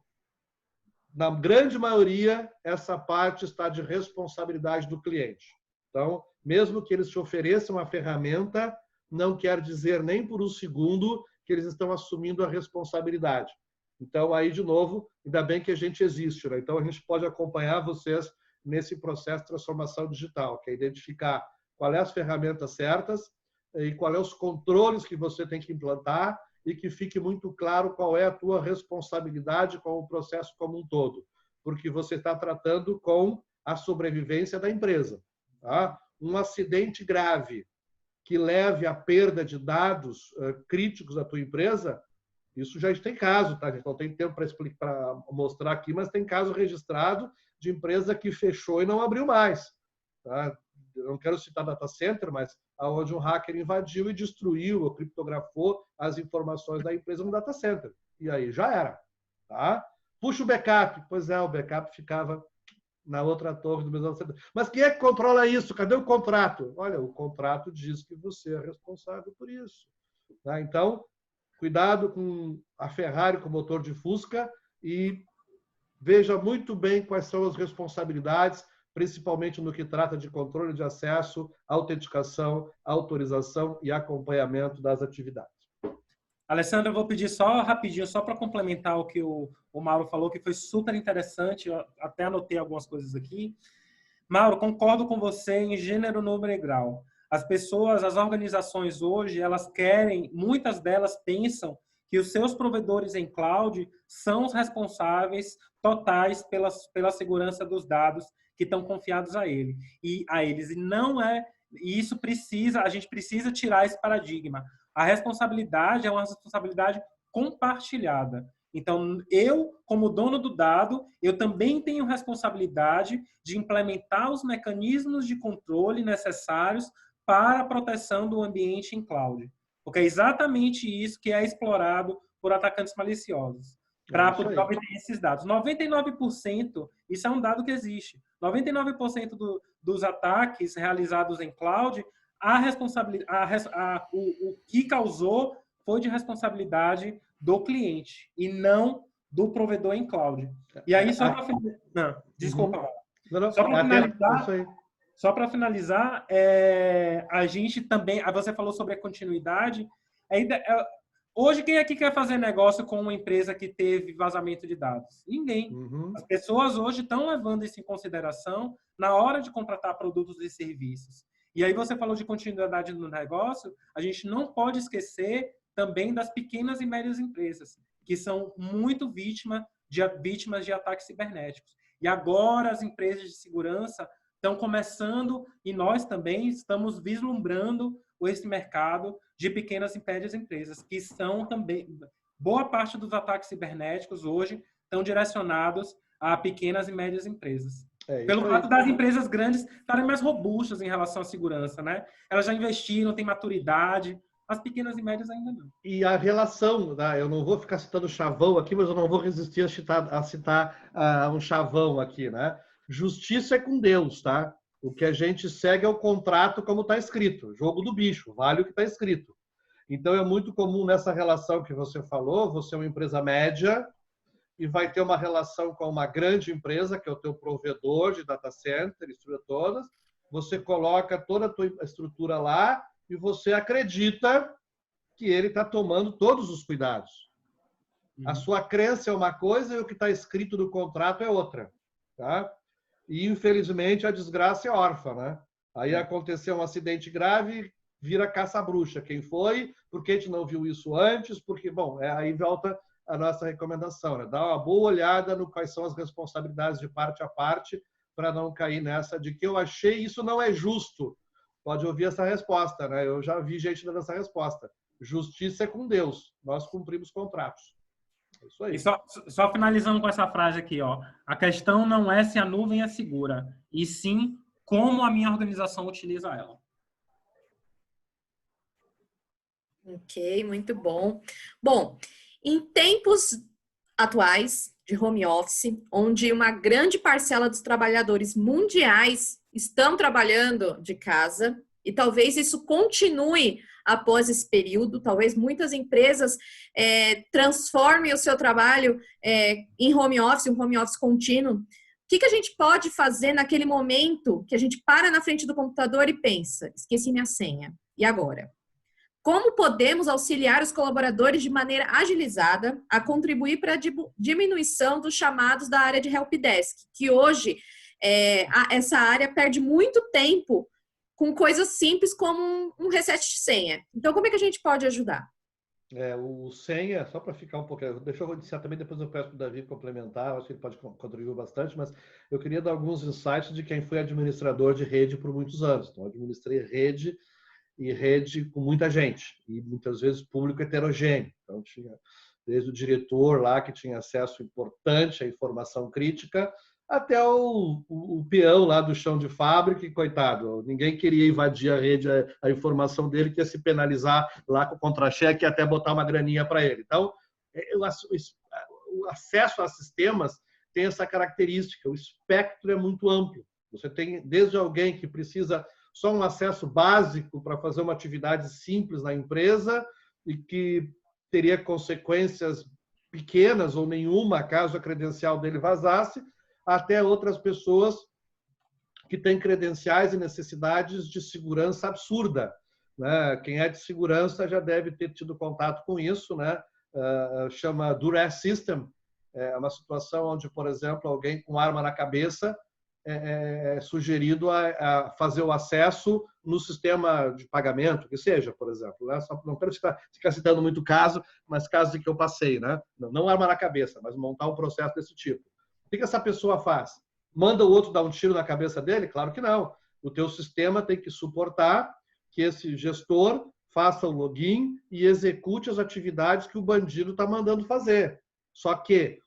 na grande maioria, essa parte está de responsabilidade do cliente. Então, mesmo que eles te ofereçam a ferramenta, não quer dizer nem por um segundo que eles estão assumindo a responsabilidade. Então, aí, de novo, ainda bem que a gente existe, né? Então, a gente pode acompanhar vocês nesse processo de transformação digital, que é identificar qual é as ferramentas certas e qual é os controles que você tem que implantar e que fique muito claro qual é a tua responsabilidade com o processo como um todo, porque você está tratando com a sobrevivência da empresa. Tá? Um acidente grave que leve à perda de dados críticos da tua empresa, isso já tem caso, tá? A gente não tem tempo para mostrar aqui, mas tem caso registrado de empresa que fechou e não abriu mais. Tá? Eu não quero citar data center, mas onde um hacker invadiu e destruiu ou criptografou as informações da empresa no data center. E aí já era. Tá? Puxa o backup. Pois é, o backup ficava na outra torre do mesmo data center. Mas quem é que controla isso? Cadê o contrato? Olha, o contrato diz que você é responsável por isso. Tá? Então, cuidado com a Ferrari com motor de Fusca e veja muito bem quais são as responsabilidades, principalmente no que trata de controle de acesso, autenticação, autorização e acompanhamento das atividades. Alessandra, eu vou pedir só rapidinho, só para complementar o que o Mauro falou, que foi super interessante, eu até anotei algumas coisas aqui. Mauro, concordo com você em gênero, número e grau. As pessoas, as organizações hoje, elas querem, muitas delas pensam que os seus provedores em cloud são os responsáveis totais pela segurança dos dados que estão confiados a eles. E não é, e isso a gente precisa tirar esse paradigma. A responsabilidade é uma responsabilidade compartilhada. Então, eu, como dono do dado, eu também tenho responsabilidade de implementar os mecanismos de controle necessários para a proteção do ambiente em cloud. Porque é exatamente isso que é explorado por atacantes maliciosos, para poder obter esses dados. 99%, isso é um dado que existe, 99% dos ataques realizados em cloud, o que causou foi de responsabilidade do cliente e não do provedor em cloud. E aí, só para finalizar... Desculpa. Só para finalizar, a gente também... Você falou sobre a continuidade. Hoje, quem aqui quer fazer negócio com uma empresa que teve vazamento de dados? Ninguém. As pessoas hoje estão levando isso em consideração na hora de contratar produtos e serviços. E aí você falou de continuidade no negócio, a gente não pode esquecer também das pequenas e médias empresas, que são muito vítimas de ataques cibernéticos. E agora as empresas de segurança estão começando, e nós também estamos vislumbrando esse mercado de pequenas e médias empresas, que são também... Boa parte dos ataques cibernéticos hoje estão direcionados a pequenas e médias empresas. Pelo fato das empresas grandes estarem mais robustas em relação à segurança, né? Elas já investiram, têm maturidade, as pequenas e médias ainda não. E a relação, né? Eu não vou ficar citando chavão aqui, mas eu não vou resistir a citar um chavão aqui, né? Justiça é com Deus, tá? O que a gente segue é o contrato como está escrito, jogo do bicho, vale o que está escrito. Então é muito comum nessa relação que você falou, você é uma empresa média, e vai ter uma relação com uma grande empresa, que é o teu provedor de data center, estrutura todas. Você coloca toda a tua estrutura lá e você acredita que ele está tomando todos os cuidados. A sua crença é uma coisa e o que está escrito no contrato é outra. Tá? E, infelizmente, a desgraça é órfã. Né? Aí aconteceu um acidente grave, vira caça-bruxa. Quem foi? Por que a gente não viu isso antes? Porque, bom, aí volta... a nossa recomendação, né? Dar uma boa olhada no quais são as responsabilidades de parte a parte para não cair nessa de que eu achei isso não é justo. Pode ouvir essa resposta, né? Eu já vi gente dando essa resposta. Justiça é com Deus. Nós cumprimos contratos. É isso aí. E só finalizando com essa frase aqui, ó. A questão não é se a nuvem é segura, e sim como a minha organização utiliza ela. Ok, muito bom. Bom, em tempos atuais de home office, onde uma grande parcela dos trabalhadores mundiais estão trabalhando de casa, e talvez isso continue após esse período. Talvez muitas empresas transformem o seu trabalho em home office, um home office contínuo. O que a gente pode fazer naquele momento que a gente para na frente do computador e pensa, esqueci minha senha, e agora? Como podemos auxiliar os colaboradores de maneira agilizada a contribuir para a diminuição dos chamados da área de helpdesk, que hoje essa área perde muito tempo com coisas simples como um reset de senha. Então, como é que a gente pode ajudar? O senha, só para ficar um pouquinho, deixa eu iniciar também, depois eu peço para o Davi complementar, acho que ele pode contribuir bastante, mas eu queria dar alguns insights de quem foi administrador de rede por muitos anos. Então, eu administrei rede e rede com muita gente, e muitas vezes público heterogêneo. Então, tinha desde o diretor lá, que tinha acesso importante à informação crítica, até o peão lá do chão de fábrica, e coitado, ninguém queria invadir a rede, a informação dele, que ia se penalizar lá com o contra-cheque e até botar uma graninha para ele. Então, o acesso a sistemas tem essa característica, o espectro é muito amplo. Você tem desde alguém que precisa só um acesso básico para fazer uma atividade simples na empresa e que teria consequências pequenas ou nenhuma caso a credencial dele vazasse, até outras pessoas que têm credenciais e necessidades de segurança absurda, né? Quem é de segurança já deve ter tido contato com isso, né? Chama Duress System, é uma situação onde, por exemplo, alguém com arma na cabeça é sugerido a fazer o acesso no sistema de pagamento, que seja, por exemplo. Né? Só, não quero ficar citando muito caso, mas casos em que eu passei, né? Não arma na cabeça, mas montar um processo desse tipo. O que essa pessoa faz? Manda o outro dar um tiro na cabeça dele? Claro que não. O teu sistema tem que suportar que esse gestor faça o login e execute as atividades que o bandido está mandando fazer. Só que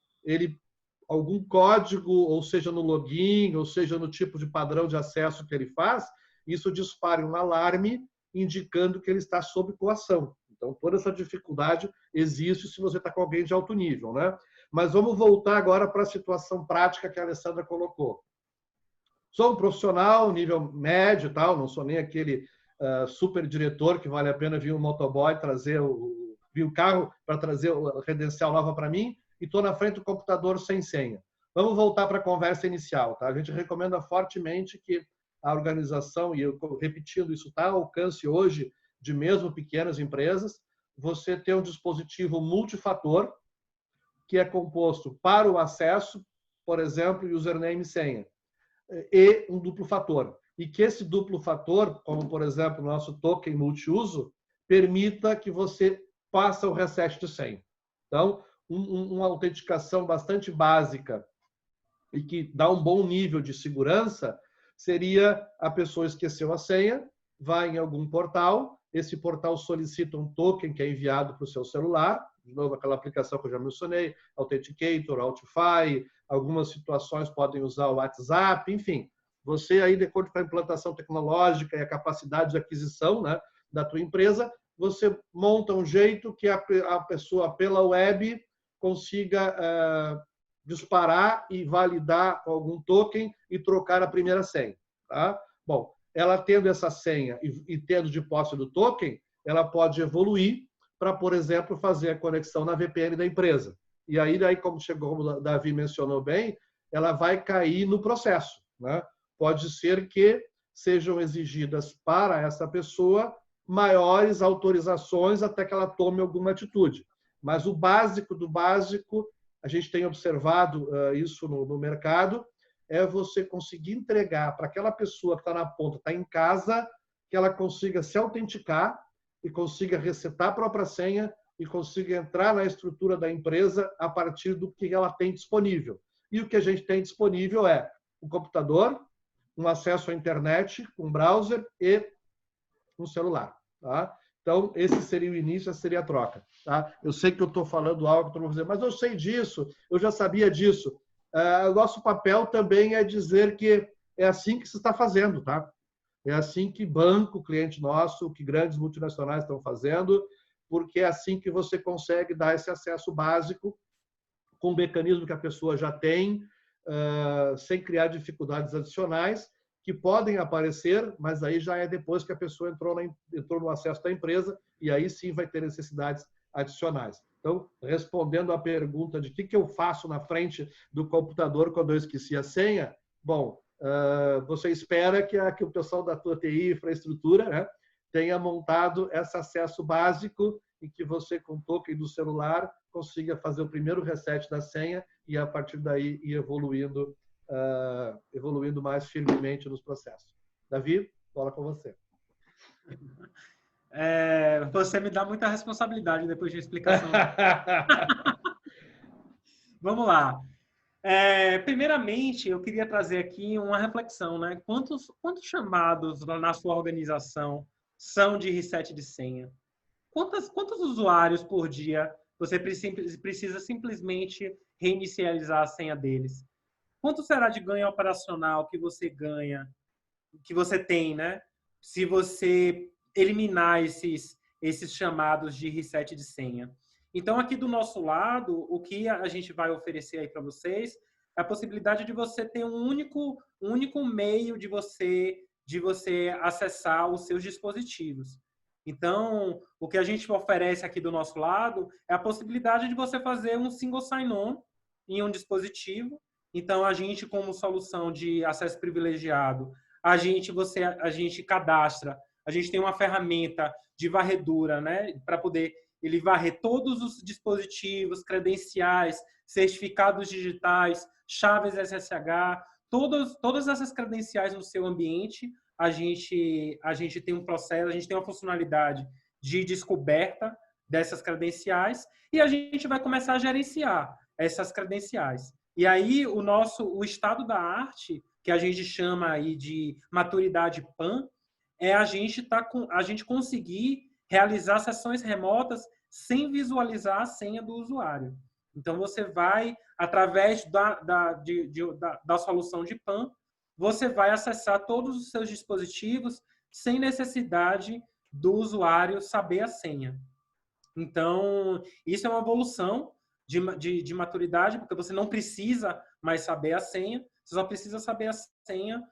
algum código, ou seja no login, ou seja no tipo de padrão de acesso que ele faz, isso dispara um alarme indicando que ele está sob coação. Então, toda essa dificuldade existe se você está com alguém de alto nível, né? Mas vamos voltar agora para a situação prática que a Alessandra colocou. Sou um profissional, nível médio, tal, não sou nem aquele super diretor que vale a pena vir um motoboy vir o carro para trazer a credencial nova para mim, e estou na frente do computador sem senha. Vamos voltar para a conversa inicial. Tá? A gente recomenda fortemente que a organização, e eu repetindo isso, tá, alcance hoje de mesmo pequenas empresas, você ter um dispositivo multifator, que é composto para o acesso, por exemplo, username e senha, e um duplo fator. E que esse duplo fator, como por exemplo o nosso token multiuso, permita que você faça o reset de senha. Então, uma autenticação bastante básica e que dá um bom nível de segurança seria a pessoa esqueceu a senha, vai em algum portal, esse portal solicita um token que é enviado para o seu celular, de novo aquela aplicação que eu já mencionei, Authenticator, Authify, algumas situações podem usar o WhatsApp, enfim. Você aí, de acordo com a implantação tecnológica e a capacidade de aquisição, né, da tua empresa, você monta um jeito que a pessoa pela web consiga disparar e validar com algum token e trocar a primeira senha. Tá? Bom, ela tendo essa senha e tendo de posse do token, ela pode evoluir para, por exemplo, fazer a conexão na VPN da empresa. E aí, como o Davi mencionou bem, ela vai cair no processo. Né? Pode ser que sejam exigidas para essa pessoa maiores autorizações até que ela tome alguma atitude. Mas o básico do básico, a gente tem observado isso no mercado, é você conseguir entregar para aquela pessoa que está na ponta, está em casa, que ela consiga se autenticar e consiga resetar a própria senha e consiga entrar na estrutura da empresa a partir do que ela tem disponível. E o que a gente tem disponível é um computador, um acesso à internet, um browser e um celular. Tá? Então, esse seria o início, essa seria a troca. Tá? Eu sei que eu estou falando algo que eu não vou dizer, mas eu sei disso, eu já sabia disso. O nosso papel também é dizer que é assim que se está fazendo. Tá? É assim que banco, cliente nosso, que grandes multinacionais estão fazendo, porque é assim que você consegue dar esse acesso básico com o mecanismo que a pessoa já tem, sem criar dificuldades adicionais, que podem aparecer, mas aí já é depois que a pessoa entrou no acesso da empresa, e aí sim vai ter necessidades adicionais. Então, respondendo à pergunta de o que eu faço na frente do computador quando eu esqueci a senha, bom, você espera que o pessoal da tua TI, infraestrutura, né, tenha montado esse acesso básico em que você, com o token do celular, consiga fazer o primeiro reset da senha e, a partir daí, ir evoluindo mais firmemente nos processos. Davi, bola com você. Você me dá muita responsabilidade depois de explicação. Vamos lá. Primeiramente, eu queria trazer aqui uma reflexão, né? Quantos chamados na sua organização são de reset de senha? Quantos usuários por dia você precisa simplesmente reinicializar a senha deles? Quanto será de ganho operacional que você ganha, que você tem, né? Se você eliminar esses chamados de reset de senha. Então, aqui do nosso lado, o que a gente vai oferecer aí para vocês é a possibilidade de você ter um único meio de você acessar os seus dispositivos. Então, o que a gente oferece aqui do nosso lado é a possibilidade de você fazer um single sign-on em um dispositivo. Então, a gente, como solução de acesso privilegiado, a gente cadastra, a gente tem uma ferramenta de varredura, né, para poder ele varrer todos os dispositivos, credenciais, certificados digitais, chaves SSH, todas essas credenciais no seu ambiente. A gente tem um processo, a gente tem uma funcionalidade de descoberta dessas credenciais e a gente vai começar a gerenciar essas credenciais. E aí o estado da arte, que a gente chama aí de maturidade PAN, é a gente conseguir realizar sessões remotas sem visualizar a senha do usuário. Então, você vai, através da solução de PAN, você vai acessar todos os seus dispositivos sem necessidade do usuário saber a senha. Então, isso é uma evolução de maturidade, porque você não precisa mais saber a senha, você só precisa saber a senha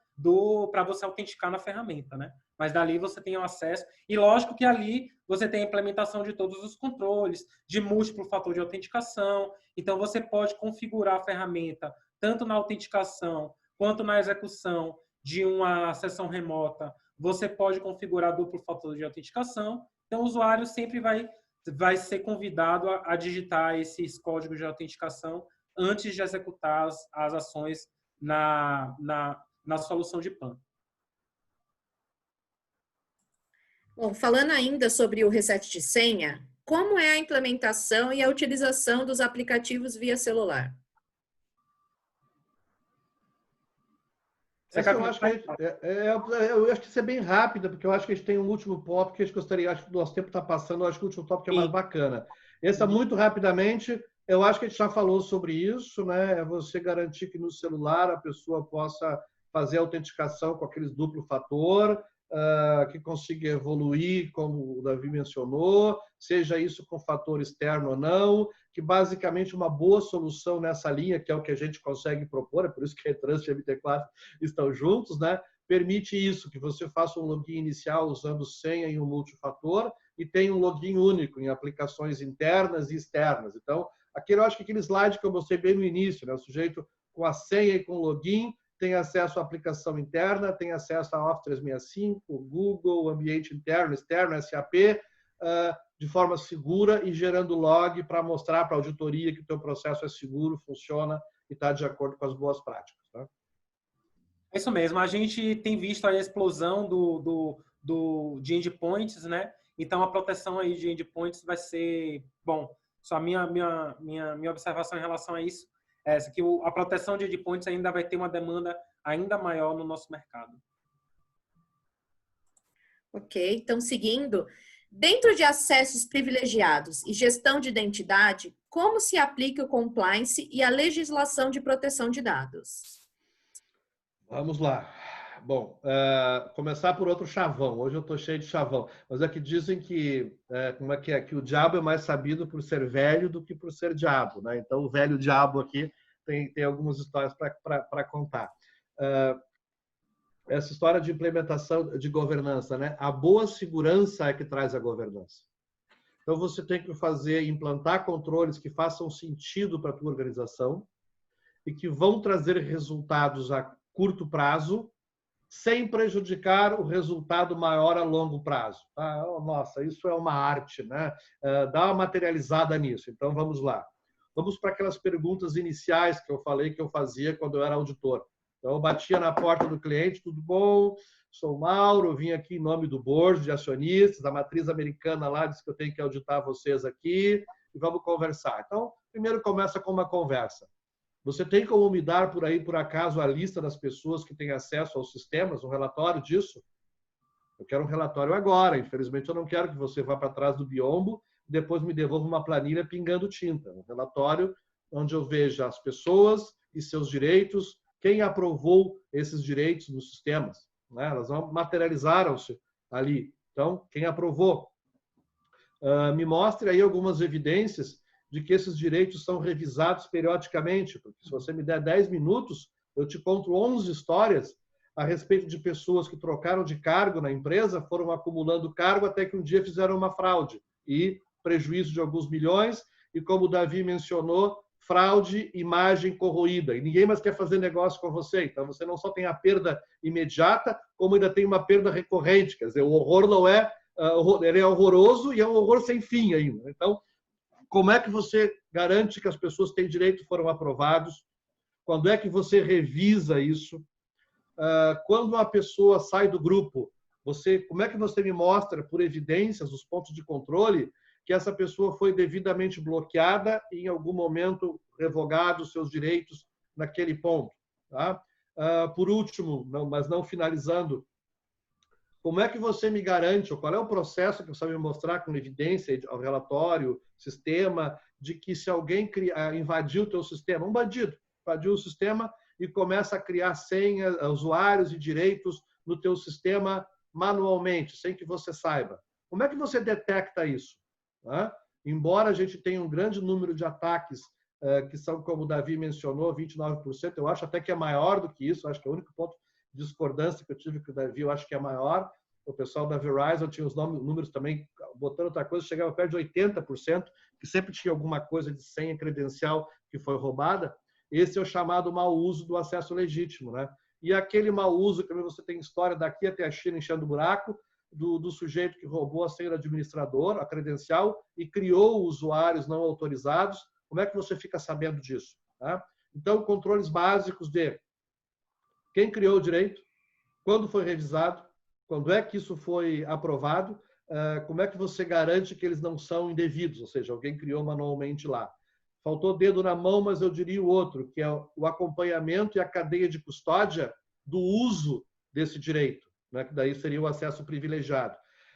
para você autenticar na ferramenta, né? Mas dali você tem o acesso. E lógico que ali você tem a implementação de todos os controles, de múltiplo fator de autenticação. Então, você pode configurar a ferramenta tanto na autenticação quanto na execução de uma sessão remota. Você pode configurar duplo fator de autenticação. Então, o usuário sempre vai ser convidado a digitar esses códigos de autenticação antes de executar as ações na solução de PAN. Bom, falando ainda sobre o reset de senha, como é a implementação e a utilização dos aplicativos via celular? Eu acho que isso é bem rápida, porque eu acho que a gente tem um último tópico que a gente gostaria, acho que o nosso tempo está passando, eu acho que o último tópico é mais bacana. Esse é muito rapidamente, eu acho que a gente já falou sobre isso, né? É você garantir que no celular a pessoa possa fazer a autenticação com aqueles duplo fator, que consiga evoluir, como o Davi mencionou, seja isso com fator externo ou não, que basicamente uma boa solução nessa linha, que é o que a gente consegue propor, é por isso que a E-Trust e a MT4 estão juntos, né? Permite isso, que você faça um login inicial usando senha e um multifator e tenha um login único em aplicações internas e externas. Então, eu acho que aquele slide que eu mostrei bem no início, né? O sujeito com a senha e com o login tem acesso à aplicação interna, tem acesso a Office 365, Google, ambiente interno, externo, SAP, de forma segura e gerando log para mostrar para a auditoria que o teu processo é seguro, funciona e está de acordo com as boas práticas. Tá? É isso mesmo. A gente tem visto a explosão de endpoints, né? Então, a proteção aí de endpoints vai ser... Bom, só a minha observação em relação a isso é essa, que a proteção de endpoints ainda vai ter uma demanda ainda maior no nosso mercado. Ok, então seguindo, dentro de acessos privilegiados e gestão de identidade, como se aplica o compliance e a legislação de proteção de dados? Vamos lá. Bom, começar por outro chavão. Hoje eu estou cheio de chavão. Mas é que dizem que, como é que o diabo é mais sabido por ser velho do que por ser diabo, né? Então, o velho diabo aqui tem algumas histórias para contar. essa história de implementação de governança, né? A boa segurança é que traz a governança. Então, você tem que implantar controles que façam sentido para a tua organização e que vão trazer resultados a curto prazo, sem prejudicar o resultado maior a longo prazo. Tá? Nossa, isso é uma arte, né? Dá uma materializada nisso. Então, vamos lá. Vamos para aquelas perguntas iniciais que eu falei que eu fazia quando eu era auditor. Então, eu batia na porta do cliente, tudo bom? Sou o Mauro, vim aqui em nome do board de acionistas, a matriz americana lá disse que eu tenho que auditar vocês aqui e vamos conversar. Então, primeiro começa com uma conversa. Você tem como me dar por aí, por acaso, a lista das pessoas que têm acesso aos sistemas, um relatório disso? Eu quero um relatório agora. Infelizmente, eu não quero que você vá para trás do biombo e depois me devolva uma planilha pingando tinta. Um relatório onde eu veja as pessoas e seus direitos, quem aprovou esses direitos nos sistemas. Né? Elas materializaram-se ali. Então, quem aprovou? Me mostre aí algumas evidências de que esses direitos são revisados periodicamente, porque se você me der 10 minutos, eu te conto 11 histórias a respeito de pessoas que trocaram de cargo na empresa, foram acumulando cargo até que um dia fizeram uma fraude e prejuízo de alguns milhões e, como o Davi mencionou, fraude, imagem corroída. E ninguém mais quer fazer negócio com você. Então, você não só tem a perda imediata, como ainda tem uma perda recorrente. Quer dizer, o horror não é... ele é horroroso e é um horror sem fim ainda. Então, como é que você garante que as pessoas têm direito, foram aprovados? Quando é que você revisa isso? Quando uma pessoa sai do grupo, como é que você me mostra, por evidências, os pontos de controle, que essa pessoa foi devidamente bloqueada e, em algum momento, revogado os seus direitos naquele ponto? Tá? Por último, mas não finalizando, como é que você me garante, ou qual é o processo que você vai me mostrar com evidência ao relatório, sistema, de que se alguém invadiu o teu sistema, um bandido invadiu o sistema e começa a criar senhas, usuários e direitos no teu sistema manualmente, sem que você saiba. Como é que você detecta isso? Embora a gente tenha um grande número de ataques que são, como o Davi mencionou, 29%, eu acho até que é maior do que isso, acho que é o único ponto de discordância que eu tive com o Davi, eu acho que é maior. O pessoal da Verizon tinha os números também, botando outra coisa, chegava perto de 80%, que sempre tinha alguma coisa de senha credencial que foi roubada. Esse é o chamado mau uso do acesso legítimo, né? E aquele mau uso, que você tem história daqui até a China enchendo buraco, do sujeito que roubou a senha do administrador, a credencial, e criou usuários não autorizados. Como é que você fica sabendo disso? Tá? Então, controles básicos de quem criou o direito, quando foi revisado, quando é que isso foi aprovado, como é que você garante que eles não são indevidos, ou seja, alguém criou manualmente lá. Faltou dedo na mão, mas eu diria o outro, que é o acompanhamento e a cadeia de custódia do uso desse direito, né? Que daí seria o acesso privilegiado.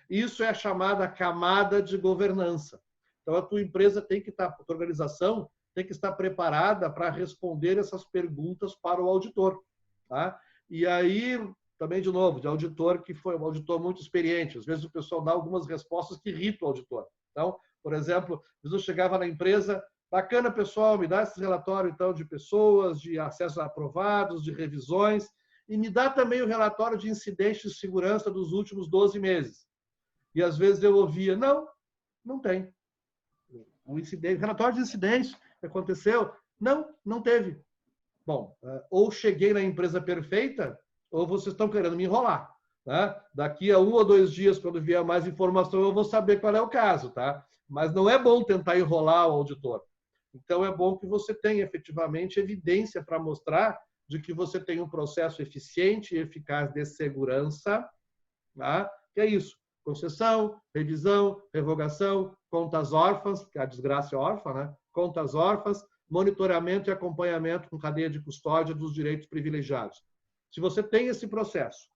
Isso é a chamada camada de governança. Então, a tua empresa tem que estar, a tua organização tem que estar preparada para responder essas perguntas para o auditor. Tá? E aí, também, de novo, de auditor que foi um auditor muito experiente. Às vezes o pessoal dá algumas respostas que irritam o auditor. Então, por exemplo, às vezes eu chegava na empresa, bacana, pessoal, me dá esse relatório então de pessoas, de acessos aprovados, de revisões, e me dá também o relatório de incidentes de segurança dos últimos 12 meses. E às vezes eu ouvia, não tem. O relatório de incidentes que aconteceu, não teve. Bom, ou cheguei na empresa perfeita, ou vocês estão querendo me enrolar. Tá? Daqui a 1 ou 2 dias, quando vier mais informação, eu vou saber qual é o caso. Tá? Mas não é bom tentar enrolar o auditor. Então, é bom que você tenha efetivamente evidência para mostrar de que você tem um processo eficiente e eficaz de segurança. Tá? Que é isso. Concessão, revisão, revogação, contas órfãs, que a desgraça é órfã, né? Contas órfãs, monitoramento e acompanhamento com cadeia de custódia dos direitos privilegiados. Se você tem esse processo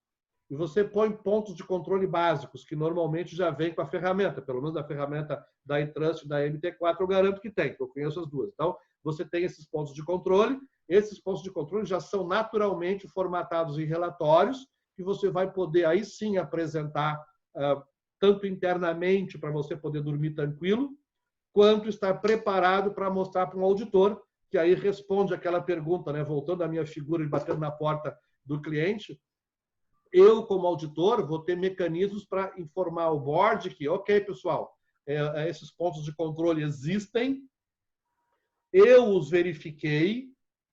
e você põe pontos de controle básicos, que normalmente já vem com a ferramenta, pelo menos a ferramenta da eTrust e da MT4, eu garanto que tem, eu conheço as duas. Então, você tem esses pontos de controle, esses pontos de controle já são naturalmente formatados em relatórios, que você vai poder aí sim apresentar tanto internamente para você poder dormir tranquilo, quanto estar preparado para mostrar para um auditor, que aí responde aquela pergunta, né? Voltando à minha figura de batendo na porta do cliente, eu, como auditor, vou ter mecanismos para informar o board que, ok, pessoal, esses pontos de controle existem, eu os verifiquei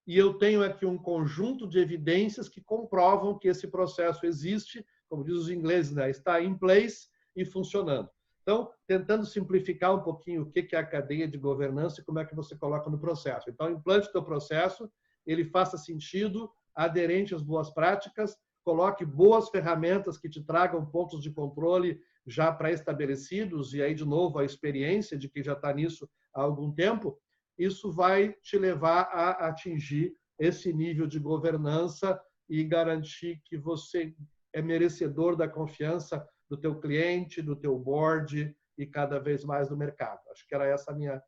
e eu tenho aqui um conjunto de evidências que comprovam que esse processo existe, como diz os ingleses, né? Está in place e funcionando. Então, tentando simplificar um pouquinho o que é a cadeia de governança e como é que você coloca no processo. Então, implante o teu processo, ele faça sentido, aderente às boas práticas, coloque boas ferramentas que te tragam pontos de controle já pré-estabelecidos, e aí, de novo, a experiência de quem já está nisso há algum tempo, isso vai te levar a atingir esse nível de governança e garantir que você é merecedor da confiança do teu cliente, do teu board e cada vez mais do mercado. Acho que era essa a minha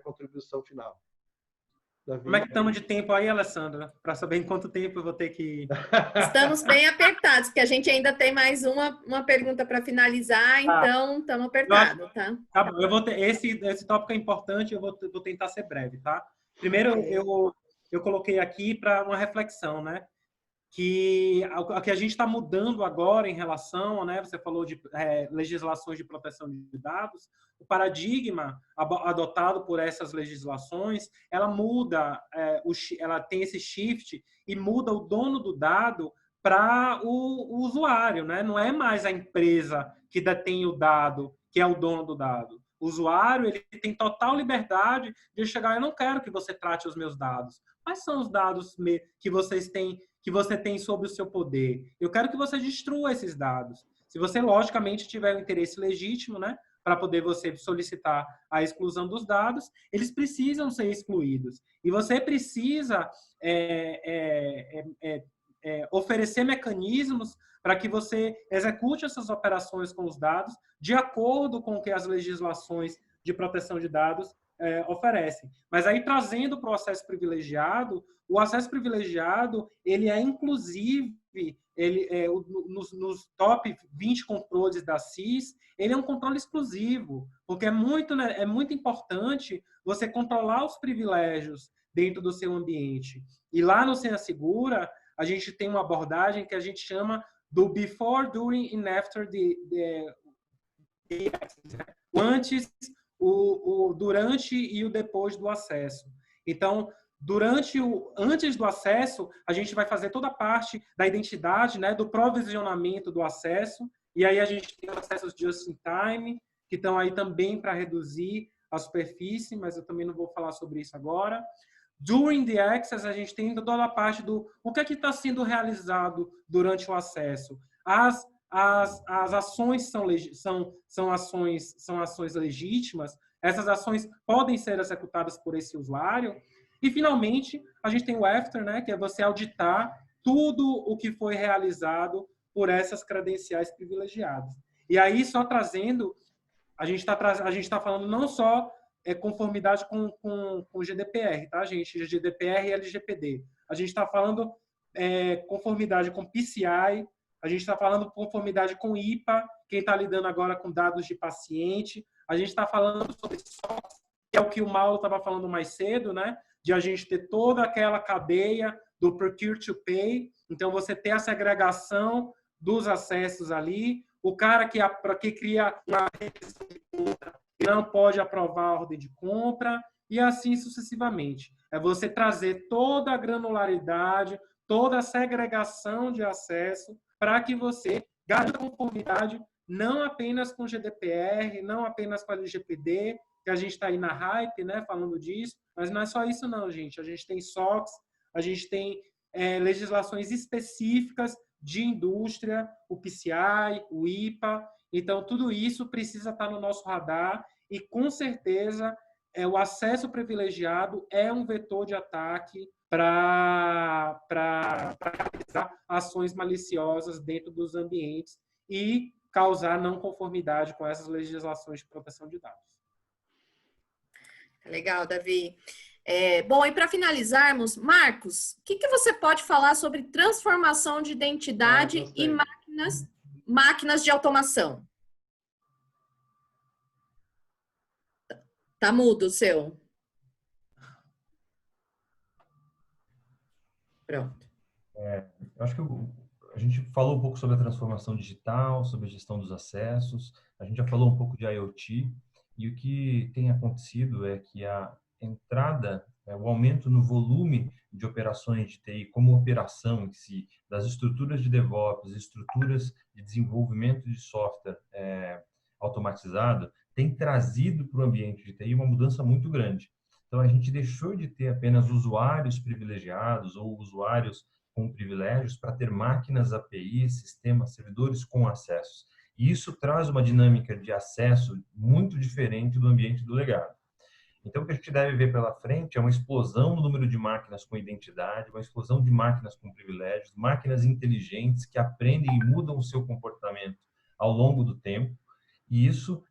contribuição final. Davi? Como é que estamos de tempo aí, Alessandra? Para saber em quanto tempo eu vou ter que... Estamos bem apertados, porque a gente ainda tem mais uma pergunta para finalizar, então estamos apertados, tá? Tá bom, eu vou ter, esse tópico é importante, eu vou tentar ser breve, tá? Primeiro, eu coloquei aqui para uma reflexão, né? Que a gente está mudando agora em relação, né? Você falou de legislações de proteção de dados. O paradigma adotado por essas legislações, ela muda, ela tem esse shift e muda o dono do dado para o usuário, né? Não é mais a empresa que detém o dado, que é o dono do dado. O usuário, ele tem total liberdade de chegar, eu não quero que você trate os meus dados. Quais são os dados que você tem sob o seu poder? Eu quero que você destrua esses dados. Se você, logicamente, tiver um interesse legítimo, né, para poder você solicitar a exclusão dos dados, eles precisam ser excluídos. E você precisa oferecer mecanismos para que você execute essas operações com os dados de acordo com o que as legislações de proteção de dados oferecem. Mas aí, trazendo para o acesso privilegiado, o acesso privilegiado, ele é inclusive, nos top 20 controles da CIS, ele é um controle exclusivo, porque é muito importante você controlar os privilégios dentro do seu ambiente. E lá no Senha Segura, a gente tem uma abordagem que a gente chama do before, during and after o antes, o durante e o depois do acesso. Então, antes do acesso, a gente vai fazer toda a parte da identidade, né, do provisionamento do acesso, e aí a gente tem acessos just in time, que estão aí também para reduzir a superfície, mas eu também não vou falar sobre isso agora. During the access, a gente tem toda a parte do o que é que está sendo realizado durante o acesso. As ações são ações legítimas, essas ações podem ser executadas por esse usuário. E, finalmente, a gente tem o after, né, que é você auditar tudo o que foi realizado por essas credenciais privilegiadas. E aí, só trazendo, a gente está falando não só conformidade com o GDPR, tá, gente? GDPR e LGPD. A gente está falando conformidade com PCI, a gente está falando conformidade com IPA, quem está lidando agora com dados de paciente. A gente está falando sobre SOX, que é o que o Mauro estava falando mais cedo, né? De a gente ter toda aquela cadeia do procure to pay. Então, você ter a segregação dos acessos ali. O cara que cria uma requisição de compra não pode aprovar a ordem de compra e assim sucessivamente. É você trazer toda a granularidade, toda a segregação de acesso para que você garanta conformidade não apenas com o GDPR, não apenas com a LGPD, que a gente está aí na hype, né, falando disso, mas não é só isso não, gente. A gente tem SOX, a gente tem legislações específicas de indústria, o PCI, o IPA. Então, tudo isso precisa estar no nosso radar e, com certeza, o acesso privilegiado é um vetor de ataque para realizar ações maliciosas dentro dos ambientes e causar não conformidade com essas legislações de proteção de dados. Legal, Davi. Bom, e para finalizarmos, Marcos, o que você pode falar sobre transformação de identidade e máquinas de automação? Tá mudo o seu. Pronto. Eu acho que a A gente falou um pouco sobre a transformação digital, sobre a gestão dos acessos, a gente já falou um pouco de IoT, e o que tem acontecido é que a entrada, o aumento no volume de operações de TI, como operação em si, das estruturas de DevOps, estruturas de desenvolvimento de software automatizado, tem trazido para o ambiente de TI uma mudança muito grande. Então, a gente deixou de ter apenas usuários privilegiados ou usuários com privilégios para ter máquinas API, sistemas, servidores com acessos. E isso traz uma dinâmica de acesso muito diferente do ambiente do legado. Então, o que a gente deve ver pela frente é uma explosão no número de máquinas com identidade, uma explosão de máquinas com privilégios, máquinas inteligentes que aprendem e mudam o seu comportamento ao longo do tempo. E isso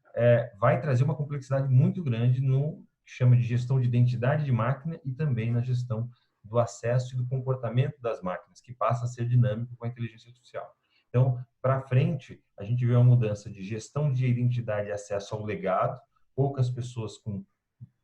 vai trazer uma complexidade muito grande no que chama de gestão de identidade de máquina e também na gestão do acesso e do comportamento das máquinas, que passa a ser dinâmico com a inteligência artificial. Então, para frente, a gente vê uma mudança de gestão de identidade e acesso ao legado, poucas pessoas com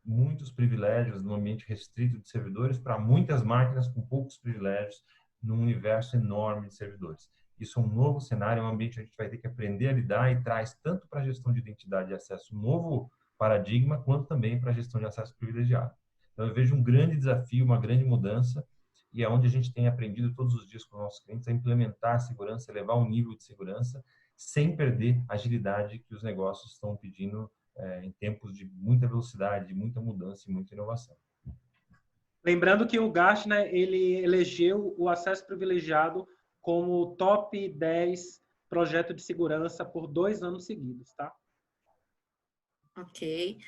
muitos privilégios no ambiente restrito de servidores para muitas máquinas com poucos privilégios num universo enorme de servidores. Isso é um novo cenário, é um ambiente que a gente vai ter que aprender a lidar e traz tanto para a gestão de identidade e acesso um novo paradigma, quanto também para a gestão de acesso privilegiado. Então, eu vejo um grande desafio, uma grande mudança, e é onde a gente tem aprendido todos os dias com os nossos clientes a implementar a segurança, elevar o nível de segurança, sem perder a agilidade que os negócios estão pedindo em tempos de muita velocidade, de muita mudança e muita inovação. Lembrando que o Gartner, ele elegeu o acesso privilegiado como top 10 projeto de segurança por 2 anos seguidos, tá? Ok.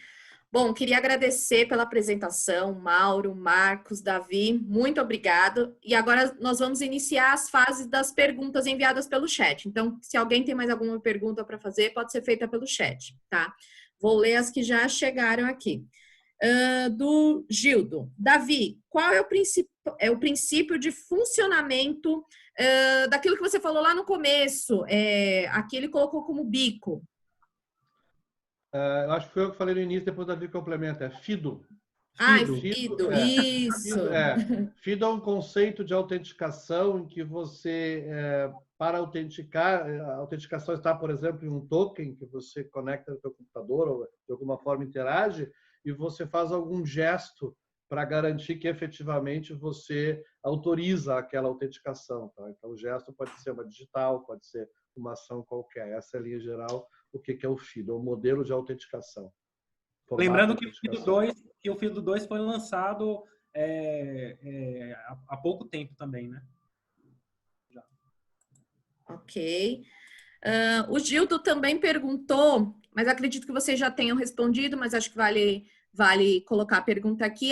Bom, queria agradecer pela apresentação, Mauro, Marcos, Davi, muito obrigado. E agora nós vamos iniciar as fases das perguntas enviadas pelo chat. Então, se alguém tem mais alguma pergunta para fazer, pode ser feita pelo chat, tá? Vou ler as que já chegaram aqui. Do Gildo. Davi, qual é o princípio de funcionamento daquilo que você falou lá no começo? Aqui ele colocou como bico. Eu acho que foi eu que falei no início, depois o Davi complementa. É FIDO. FIDO, isso. FIDO é um conceito de autenticação em que você, para autenticar, a autenticação está, por exemplo, em um token que você conecta no seu computador ou de alguma forma interage, e você faz algum gesto para garantir que efetivamente você autoriza aquela autenticação. Tá? Então, o gesto pode ser uma digital, pode ser uma ação qualquer. Essa é a linha geral, o que é o FIDO, é o modelo de autenticação. Lembrando que o FIDO 2 foi lançado há pouco tempo também, né? Já. Ok. O Gildo também perguntou, mas acredito que vocês já tenham respondido, mas acho que vale colocar a pergunta aqui,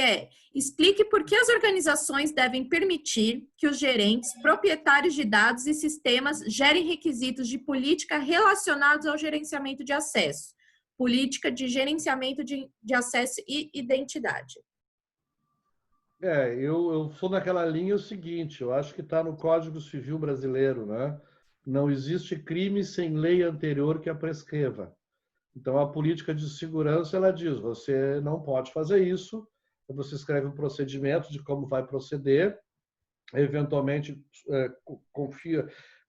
explique por que as organizações devem permitir que os gerentes, proprietários de dados e sistemas gerem requisitos de política relacionados ao gerenciamento de acesso, política de gerenciamento de acesso e identidade. Eu sou naquela linha o seguinte, eu acho que está no Código Civil brasileiro, né? Não existe crime sem lei anterior que a prescreva. Então, a política de segurança, ela diz, você não pode fazer isso, você escreve um procedimento de como vai proceder, eventualmente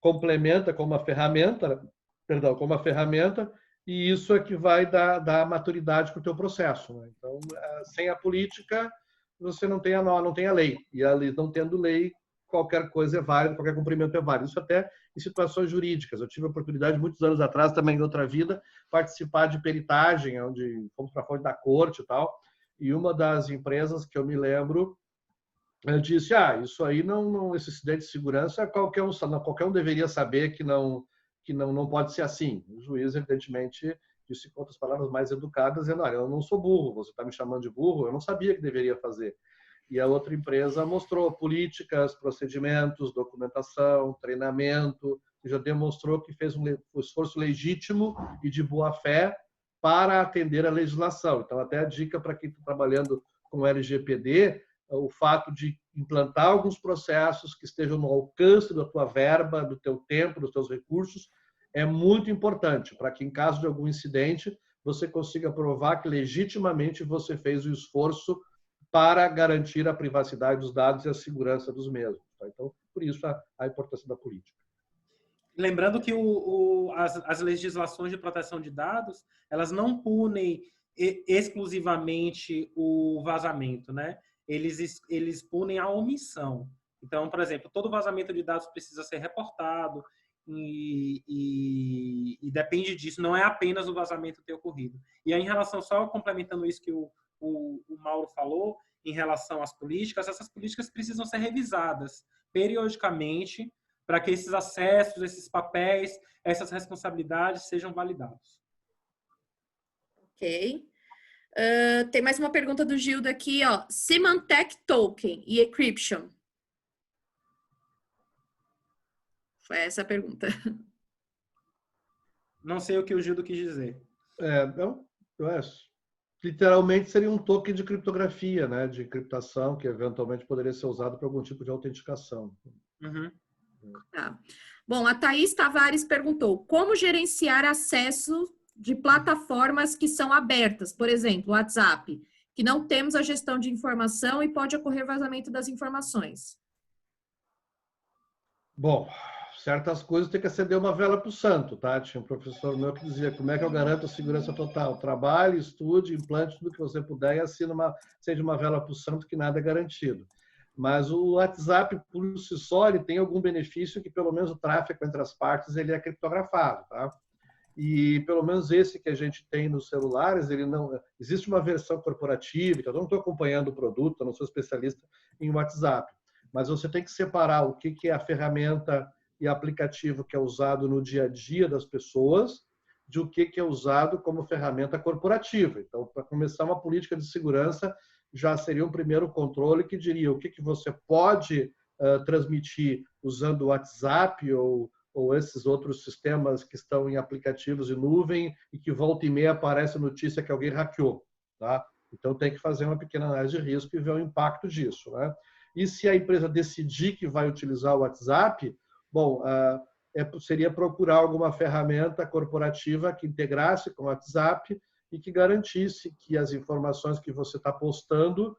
complementa com uma ferramenta, e isso é que vai dar maturidade para o teu processo. Né? Então, sem a política, você não tem a lei, e a lei, não tendo lei, qualquer coisa é válida, qualquer cumprimento é válido. Isso até em situações jurídicas. Eu tive a oportunidade, muitos anos atrás, também em outra vida, participar de peritagem, onde fomos para a frente da corte e tal, e uma das empresas que eu me lembro disse, isso aí esse incidente de segurança, qualquer um deveria saber que não pode ser assim. O juiz, evidentemente, disse com outras palavras mais educadas, dizendo, eu não sou burro, você está me chamando de burro, eu não sabia que deveria fazer. E a outra empresa mostrou políticas, procedimentos, documentação, treinamento, e já demonstrou que fez um esforço legítimo e de boa fé para atender a legislação. Então, até a dica para quem está trabalhando com o LGPD, o fato de implantar alguns processos que estejam no alcance da tua verba, do teu tempo, dos teus recursos, é muito importante para que, em caso de algum incidente, você consiga provar que legitimamente você fez o esforço para garantir a privacidade dos dados e a segurança dos mesmos. Tá? Então, por isso, a importância da política. Lembrando que as legislações de proteção de dados, elas não punem exclusivamente o vazamento, né? Eles punem a omissão. Então, por exemplo, todo vazamento de dados precisa ser reportado e depende disso, não é apenas o vazamento ter ocorrido. E aí, em relação, só complementando isso que o Mauro falou, em relação às políticas, essas políticas precisam ser revisadas periodicamente para que esses acessos, esses papéis, essas responsabilidades sejam validados. Ok. Tem mais uma pergunta do Gildo aqui, ó. Symantec Token e Encryption. Foi essa a pergunta. Não sei o que o Gildo quis dizer. Literalmente seria um token de criptografia, né? De encriptação, que eventualmente poderia ser usado para algum tipo de autenticação. Uhum. Tá. Bom, a Thaís Tavares perguntou: como gerenciar acesso de plataformas que são abertas, por exemplo, WhatsApp, que não temos a gestão de informação e pode ocorrer vazamento das informações? Bom, certas coisas tem que acender uma vela para o santo, tá? Tinha um professor meu que dizia: como é que eu garanto a segurança total? Trabalhe, estude, implante tudo que você puder e acende uma vela para o santo, que nada é garantido. Mas o WhatsApp, por si só, ele tem algum benefício, que pelo menos o tráfego entre as partes ele é criptografado, tá? E pelo menos esse que a gente tem nos celulares, ele não existe uma versão corporativa. Então, eu não estou acompanhando o produto, eu não sou especialista em WhatsApp, mas você tem que separar o que é a ferramenta e aplicativo que é usado no dia a dia das pessoas de o que é usado como ferramenta corporativa. Então, para começar uma política de segurança, já seria um primeiro controle que diria o que você pode transmitir usando o WhatsApp ou esses outros sistemas que estão em aplicativos de nuvem e que volta e meia aparece a notícia que alguém hackeou, tá? Então tem que fazer uma pequena análise de risco e ver o impacto disso, né? E se a empresa decidir que vai utilizar o WhatsApp, bom, seria procurar alguma ferramenta corporativa que integrasse com o WhatsApp e que garantisse que as informações que você está postando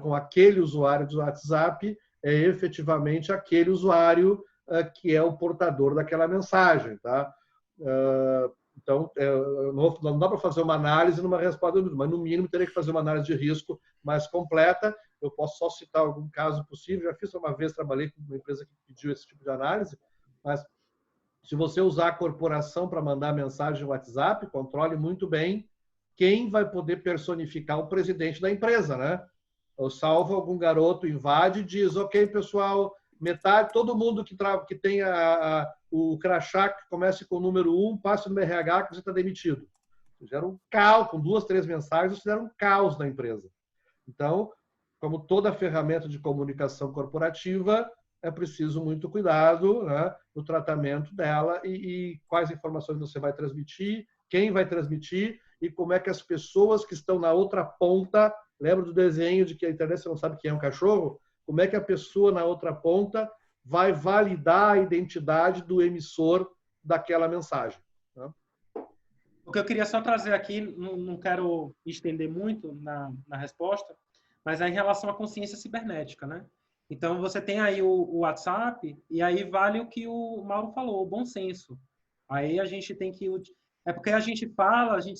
com aquele usuário do WhatsApp é efetivamente aquele usuário que é o portador daquela mensagem, tá? Então, não dá para fazer uma análise numa resposta, mas no mínimo teria que fazer uma análise de risco mais completa. Eu posso só citar algum caso possível. Já fiz uma vez, trabalhei com uma empresa que pediu esse tipo de análise, mas se você usar a corporação para mandar mensagem no WhatsApp, controle muito bem quem vai poder personificar o presidente da empresa, né? Ou salvo algum garoto invade e diz: ok, pessoal, metade, todo mundo que tem o crachá que comece com o número 1, passe no RH que você está demitido. Fizeram um caos, com 2, 3 mensagens, fizeram um caos na empresa. Então, como toda ferramenta de comunicação corporativa, é preciso muito cuidado, né, no tratamento dela e quais informações você vai transmitir, quem vai transmitir e como é que as pessoas que estão na outra ponta, lembra do desenho de que a internet você não sabe quem é um cachorro? Como é que a pessoa na outra ponta vai validar a identidade do emissor daquela mensagem? Né? O que eu queria só trazer aqui, não quero estender muito na resposta, mas é em relação à consciência cibernética, né? Então, você tem aí o WhatsApp, e aí vale o que o Mauro falou, o bom senso. Aí a gente tem que... É porque a gente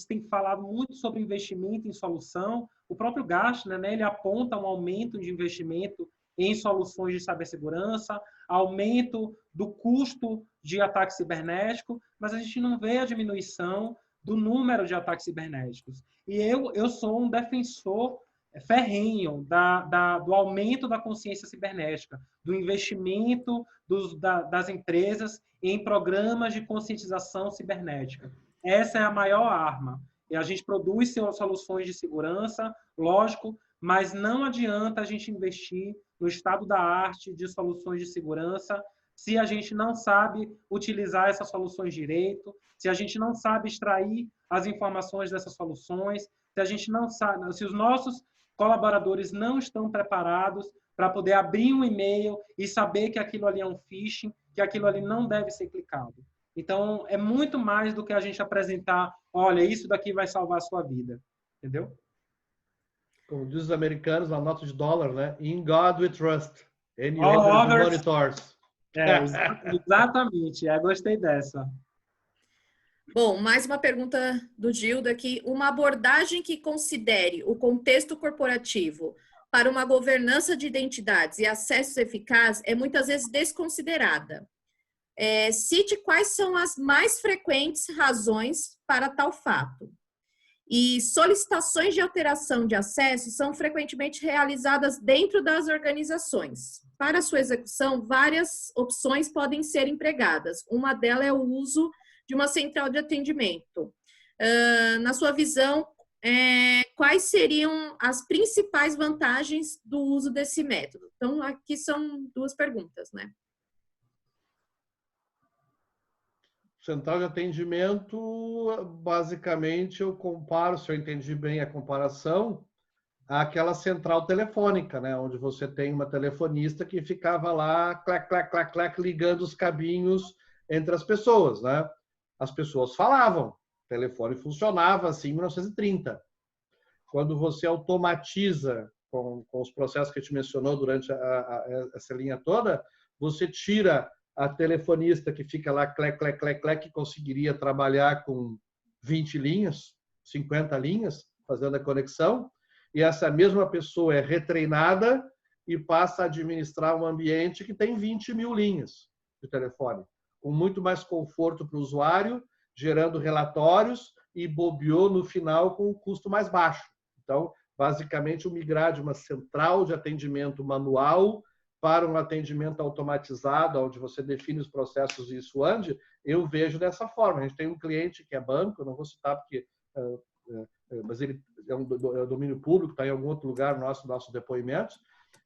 tem falado muito sobre investimento em solução. O próprio Gartner, né, ele aponta um aumento de investimento em soluções de cibersegurança, aumento do custo de ataque cibernético, mas a gente não vê a diminuição do número de ataques cibernéticos. E eu sou um defensor ferrenho do aumento da consciência cibernética, do investimento das empresas em programas de conscientização cibernética. Essa é a maior arma. E a gente produz soluções de segurança, lógico, mas não adianta a gente investir no estado da arte de soluções de segurança se a gente não sabe utilizar essas soluções direito, se a gente não sabe extrair as informações dessas soluções, se a gente não sabe, se os nossos colaboradores não estão preparados para poder abrir um e-mail e saber que aquilo ali é um phishing, que aquilo ali não deve ser clicado. Então, é muito mais do que a gente apresentar, olha, isso daqui vai salvar a sua vida. Entendeu? Como diz os americanos, na nota de dólar, né? In God we trust. And you All enter the others, monitors. Exatamente. Eu gostei dessa. Bom, mais uma pergunta do Gildo aqui. Uma abordagem que considere o contexto corporativo para uma governança de identidades e acessos eficazes é muitas vezes desconsiderada. Cite quais são as mais frequentes razões para tal fato. E solicitações de alteração de acesso são frequentemente realizadas dentro das organizações. Para sua execução, várias opções podem ser empregadas. Uma delas é o uso de uma central de atendimento. Na sua visão, quais seriam as principais vantagens do uso desse método? Então, aqui são duas perguntas, né? Central de atendimento, basicamente, eu comparo, se eu entendi bem a comparação, àquela central telefônica, né? Onde você tem uma telefonista que ficava lá, clac, clac, clac, clac, ligando os cabinhos entre as pessoas, né? As pessoas falavam, o telefone funcionava assim em 1930. Quando você automatiza com os processos que a gente mencionou durante essa linha toda, você tira a telefonista que fica lá, clec, clec, clec, clec, que conseguiria trabalhar com 20 linhas, 50 linhas, fazendo a conexão, e essa mesma pessoa é retreinada e passa a administrar um ambiente que tem 20 mil linhas de telefone, com muito mais conforto para o usuário, gerando relatórios e bobeou no final com um custo mais baixo. Então, basicamente, o migrar de uma central de atendimento manual para um atendimento automatizado, onde você define os processos e isso ande, eu vejo dessa forma. A gente tem um cliente que é banco, eu não vou citar porque, mas ele é um domínio público, está em algum outro lugar nossos depoimentos,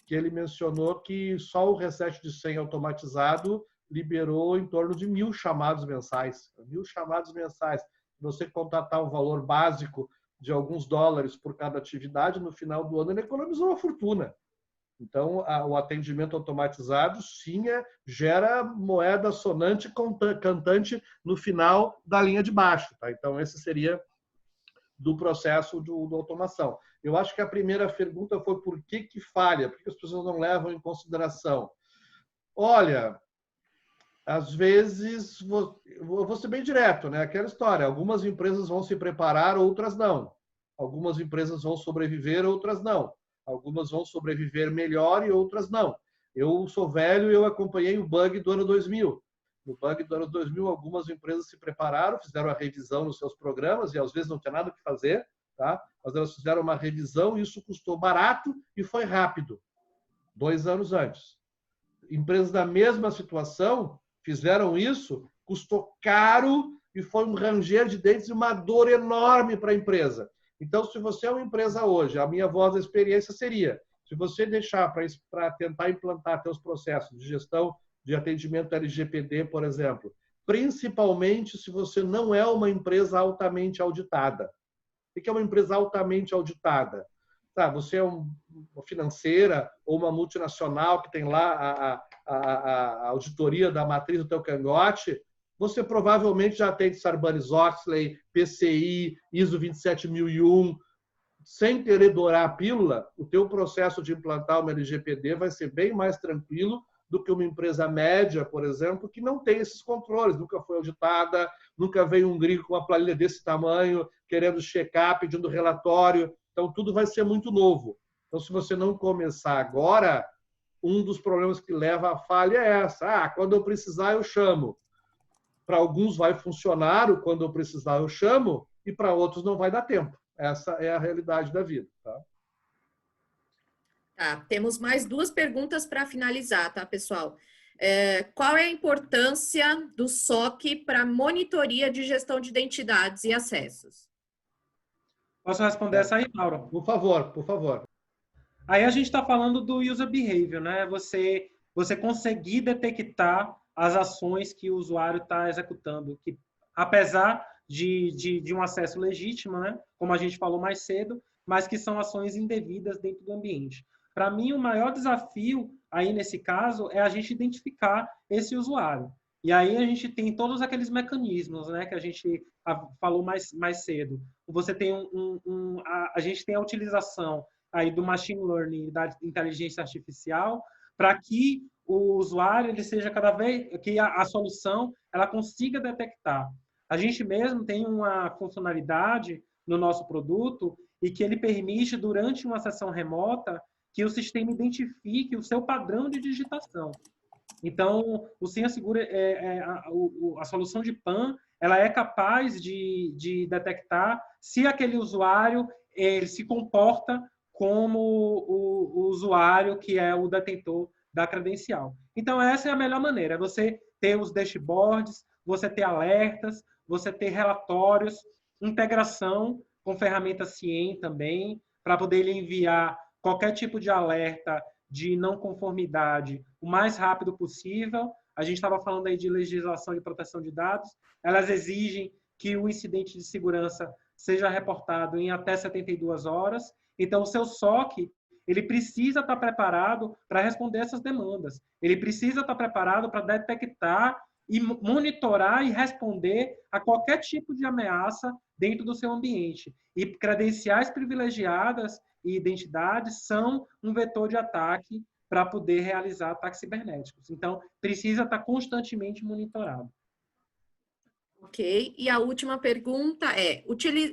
que ele mencionou que só o reset de senha automatizado liberou em torno de 1.000 chamados mensais. 1.000 chamados mensais. Você contratar um valor básico de alguns dólares por cada atividade, no final do ano ele economizou uma fortuna. Então, o atendimento automatizado, sim, gera moeda sonante cantante no final da linha de baixo. Tá? Então, esse seria do processo do automação. Eu acho que a primeira pergunta foi por que falha? Por que as pessoas não levam em consideração? Olha, às vezes, vou ser bem direto, né? Aquela história, algumas empresas vão se preparar, outras não. Algumas empresas vão sobreviver, outras não. Algumas vão sobreviver melhor e outras não. Eu sou velho e eu acompanhei o bug do ano 2000. No bug do ano 2000, algumas empresas se prepararam, fizeram a revisão nos seus programas e às vezes não tinha nada o que fazer, tá? Mas elas fizeram uma revisão e isso custou barato e foi rápido. 2 anos antes. Empresas da mesma situação fizeram isso, custou caro e foi um ranger de dentes e uma dor enorme para a empresa. Então, se você é uma empresa hoje, a minha voz da experiência seria, se você deixar para tentar implantar seus processos de gestão de atendimento LGPD, por exemplo, principalmente se você não é uma empresa altamente auditada. O que é uma empresa altamente auditada? Tá, você é uma financeira ou uma multinacional que tem lá a auditoria da matriz do teu cangote, você provavelmente já tem Sarbanes-Oxley, PCI, ISO 27001. Sem querer dourar a pílula, o teu processo de implantar uma LGPD vai ser bem mais tranquilo do que uma empresa média, por exemplo, que não tem esses controles, nunca foi auditada, nunca veio um gringo com uma planilha desse tamanho, querendo checar, pedindo relatório. Então, tudo vai ser muito novo. Então, se você não começar agora, um dos problemas que leva à falha é essa. Quando eu precisar, eu chamo. Para alguns vai funcionar o quando eu precisar, eu chamo, e para outros não vai dar tempo. Essa é a realidade da vida. Tá, temos mais 2 perguntas para finalizar, tá, pessoal? Qual é a importância do SOC para monitoria de gestão de identidades e acessos? Posso responder essa aí, Mauro? Por favor, por favor. Aí a gente está falando do user behavior, né? Você conseguir detectar as ações que o usuário está executando, que apesar de um acesso legítimo, né? Como a gente falou mais cedo, mas que são ações indevidas dentro do ambiente. Para mim, o maior desafio aí nesse caso é a gente identificar esse usuário. E aí a gente tem todos aqueles mecanismos, né, que a gente falou mais cedo. Você tem a gente tem a utilização aí do machine learning, da inteligência artificial, para que o usuário ele seja cada vez que a solução ela consiga detectar. A gente mesmo tem uma funcionalidade no nosso produto e que ele permite, durante uma sessão remota, que o sistema identifique o seu padrão de digitação. Então, o Senha Segura, a solução de PAN, ela é capaz de detectar se aquele usuário ele se comporta como o usuário que é o detentor da credencial. Então, essa é a melhor maneira, é você ter os dashboards, você ter alertas, você ter relatórios, integração com ferramentas CIEM também, para poder ele enviar qualquer tipo de alerta de não conformidade o mais rápido possível. A gente estava falando aí de legislação de proteção de dados, elas exigem que o incidente de segurança seja reportado em até 72 horas. Então, o seu SOC, ele precisa estar preparado para responder essas demandas. Ele precisa estar preparado para detectar e monitorar e responder a qualquer tipo de ameaça dentro do seu ambiente. E credenciais privilegiadas e identidades são um vetor de ataque para poder realizar ataques cibernéticos. Então, precisa estar constantemente monitorado. Ok. E a última pergunta é: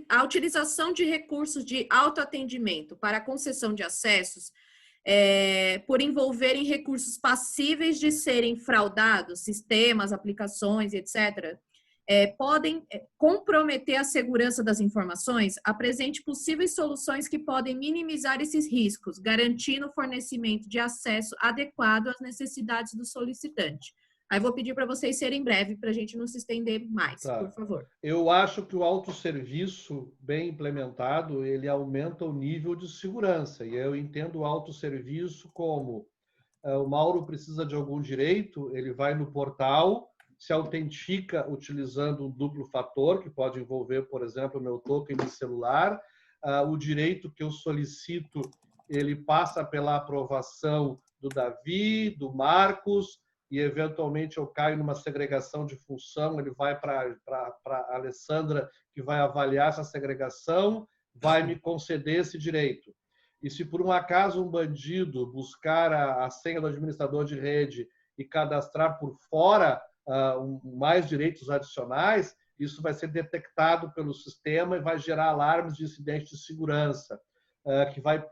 a utilização de recursos de autoatendimento para a concessão de acessos, por envolverem recursos passíveis de serem fraudados, sistemas, aplicações, etc., podem comprometer a segurança das informações? Apresente possíveis soluções que podem minimizar esses riscos, garantindo o fornecimento de acesso adequado às necessidades do solicitante. Aí vou pedir para vocês serem breves, para a gente não se estender mais, por favor. Eu acho que o autosserviço bem implementado, ele aumenta o nível de segurança. E eu entendo o autosserviço como o Mauro precisa de algum direito, ele vai no portal, se autentica utilizando um duplo fator, que pode envolver, por exemplo, o meu token de celular. O direito que eu solicito, ele passa pela aprovação do Davi, do Marcos, e eventualmente eu caio numa segregação de função, ele vai para a Alessandra, que vai avaliar essa segregação, vai me conceder esse direito. E se por um acaso um bandido buscar a senha do administrador de rede e cadastrar por fora mais direitos adicionais, isso vai ser detectado pelo sistema e vai gerar alarmes de incidente de segurança.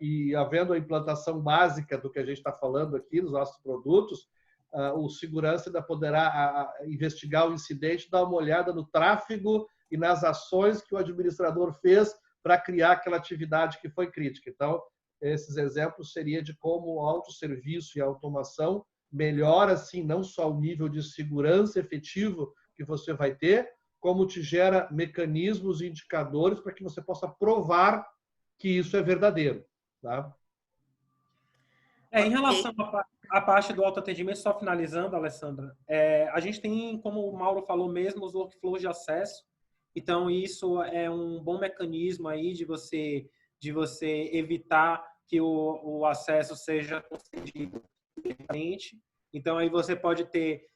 E havendo a implantação básica do que a gente está falando aqui nos nossos produtos, o segurança ainda poderá investigar o incidente, dar uma olhada no tráfego e nas ações que o administrador fez para criar aquela atividade que foi crítica. Então, esses exemplos seriam de como o autosserviço e a automação melhora, assim, não só o nível de segurança efetivo que você vai ter, como te gera mecanismos e indicadores para que você possa provar que isso é verdadeiro. Tá? Em relação à parte do autoatendimento, só finalizando, Alessandra, a gente tem, como o Mauro falou mesmo, os workflows de acesso. Então, isso é um bom mecanismo aí de você evitar que o acesso seja concedido diretamente. Então, aí você pode ter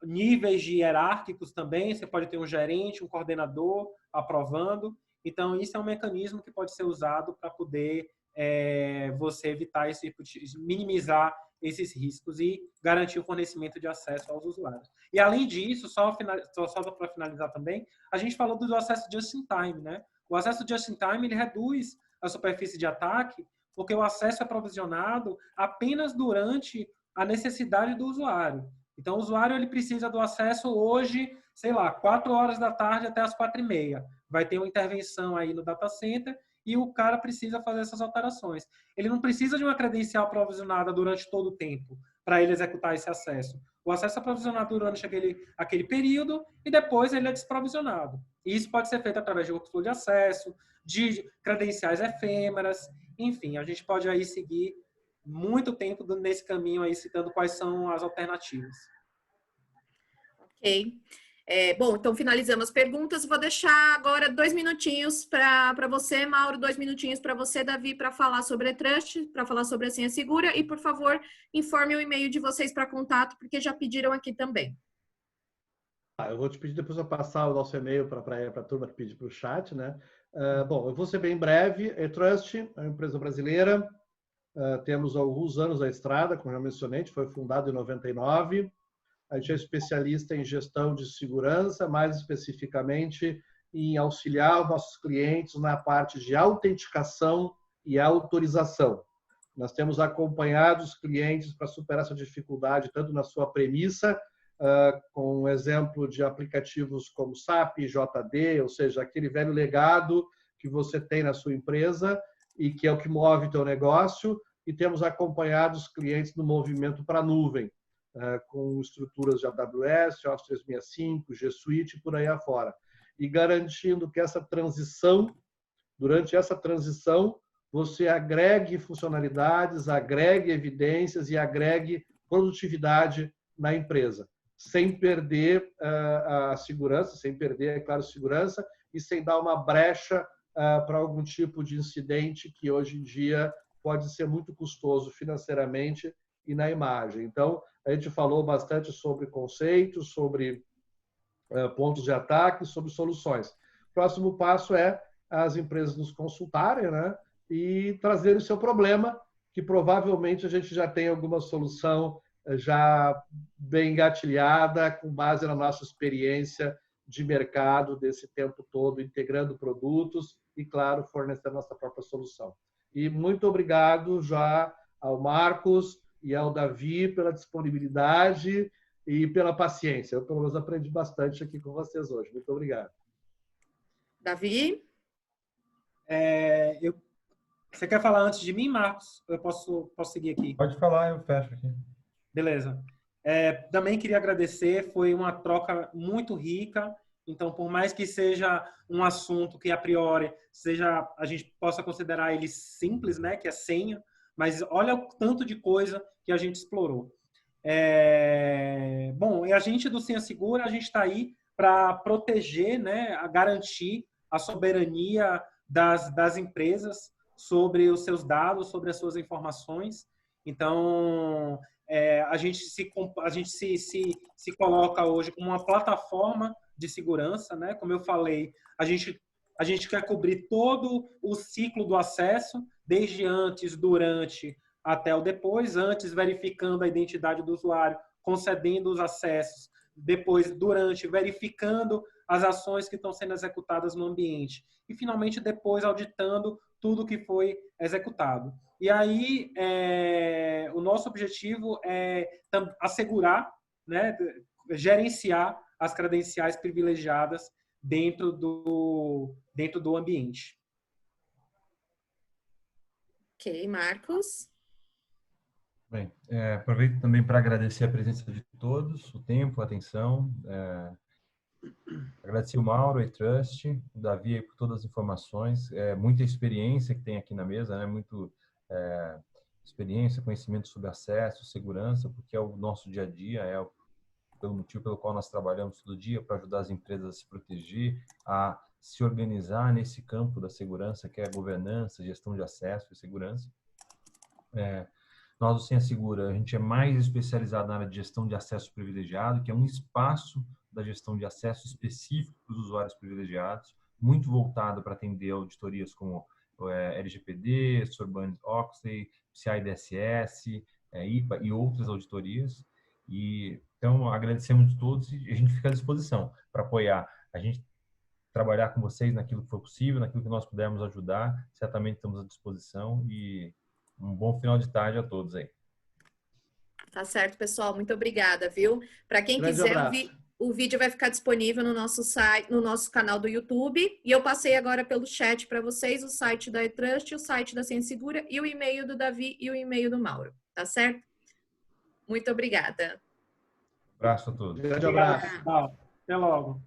níveis de hierárquicos também, você pode ter um gerente, um coordenador aprovando. Então, isso é um mecanismo que pode ser usado para poder você evitar minimizar esses riscos e garantir o fornecimento de acesso aos usuários. E, além disso, só para finalizar também, a gente falou do acesso just-in-time, né? O acesso just-in-time, ele reduz a superfície de ataque, porque o acesso é provisionado apenas durante a necessidade do usuário. Então, o usuário ele precisa do acesso hoje, sei lá, 4 horas da tarde até as 4h30. Vai ter uma intervenção aí no data center e o cara precisa fazer essas alterações. Ele não precisa de uma credencial provisionada durante todo o tempo para ele executar esse acesso. O acesso é provisionado durante aquele período e depois ele é desprovisionado. E isso pode ser feito através de workflow de acesso, de credenciais efêmeras, enfim, a gente pode aí seguir muito tempo nesse caminho aí, citando quais são as alternativas. Ok. Bom, então finalizamos as perguntas. Vou deixar agora 2 minutinhos para você, Mauro, 2 minutinhos para você, Davi, para falar sobre a Trust, para falar sobre a senha segura. E, por favor, informe o e-mail de vocês para contato, porque já pediram aqui também. Eu vou te pedir depois para passar o nosso e-mail para a turma que pedir para o chat, né? Bom, eu vou ser bem breve. A Trust é uma empresa brasileira. temos alguns anos a estrada, como já mencionei, a gente foi fundado em 99. A gente é especialista em gestão de segurança, mais especificamente em auxiliar os nossos clientes na parte de autenticação e autorização. Nós temos acompanhado os clientes para superar essa dificuldade, tanto na sua premissa, com um exemplo de aplicativos como SAP, JD, ou seja, aquele velho legado que você tem na sua empresa e que é o que move o teu negócio, e temos acompanhado os clientes no movimento para a nuvem, com estruturas de AWS, Office 365, G Suite e por aí afora. E garantindo que essa transição, durante essa transição, você agregue funcionalidades, agregue evidências e agregue produtividade na empresa, sem perder a segurança, sem perder, é claro, segurança, e sem dar uma brecha para algum tipo de incidente que hoje em dia pode ser muito custoso financeiramente e na imagem. Então, a gente falou bastante sobre conceitos, sobre pontos de ataque, sobre soluções. O próximo passo é as empresas nos consultarem, né, e trazerem o seu problema, que provavelmente a gente já tem alguma solução já bem engatilhada, com base na nossa experiência de mercado desse tempo todo, integrando produtos e, claro, fornecendo a nossa própria solução. E muito obrigado já ao Marcos e ao Davi pela disponibilidade e pela paciência. Eu, pelo menos, aprendi bastante aqui com vocês hoje. Muito obrigado. Davi? Você quer falar antes de mim, Marcos? Eu posso seguir aqui? Pode falar, eu fecho aqui. Beleza. Também queria agradecer, foi uma troca muito rica. Então, por mais que seja um assunto que, a priori, a gente possa considerar ele simples, né, que é senha, mas olha o tanto de coisa que a gente explorou. Bom, e a gente do Senha Segura, a gente está aí para proteger, né, a garantir a soberania das empresas sobre os seus dados, sobre as suas informações. Então, a gente se coloca hoje como uma plataforma de segurança, né? Como eu falei, a gente quer cobrir todo o ciclo do acesso, desde antes, durante, até o depois, antes verificando a identidade do usuário, concedendo os acessos, depois, durante, verificando as ações que estão sendo executadas no ambiente e, finalmente, depois, auditando tudo que foi executado. E aí, o nosso objetivo é assegurar, né, gerenciar as credenciais privilegiadas dentro do ambiente. Ok, Marcos? Bem, aproveito também para agradecer a presença de todos, o tempo, a atenção. Agradecer o Mauro, a Trust, o Davi por todas as informações, muita experiência que tem aqui na mesa, né? Muito experiência, conhecimento sobre acesso, segurança, porque é o nosso dia a dia, pelo motivo pelo qual nós trabalhamos todo dia para ajudar as empresas a se proteger, a se organizar nesse campo da segurança, que é a governança, gestão de acesso e segurança. Nós, do Senha Segura, a gente é mais especializado na área de gestão de acesso privilegiado, que é um espaço da gestão de acesso específico para os usuários privilegiados, muito voltado para atender auditorias como LGPD, Sarbanes-Oxley, PCI-DSS, IPA e outras auditorias. Então, agradecemos a todos e a gente fica à disposição para apoiar. A gente trabalhar com vocês naquilo que for possível, naquilo que nós pudermos ajudar, certamente estamos à disposição e um bom final de tarde a todos aí. Tá certo, pessoal. Muito obrigada, viu? Para quem quiser, o vídeo vai ficar disponível no nosso site, no nosso canal do YouTube. E eu passei agora pelo chat para vocês o site da eTrust, o site da Senha Segura e o e-mail do Davi e o e-mail do Mauro. Tá certo? Muito obrigada. Abraço a todos. Grande abraço. Até logo.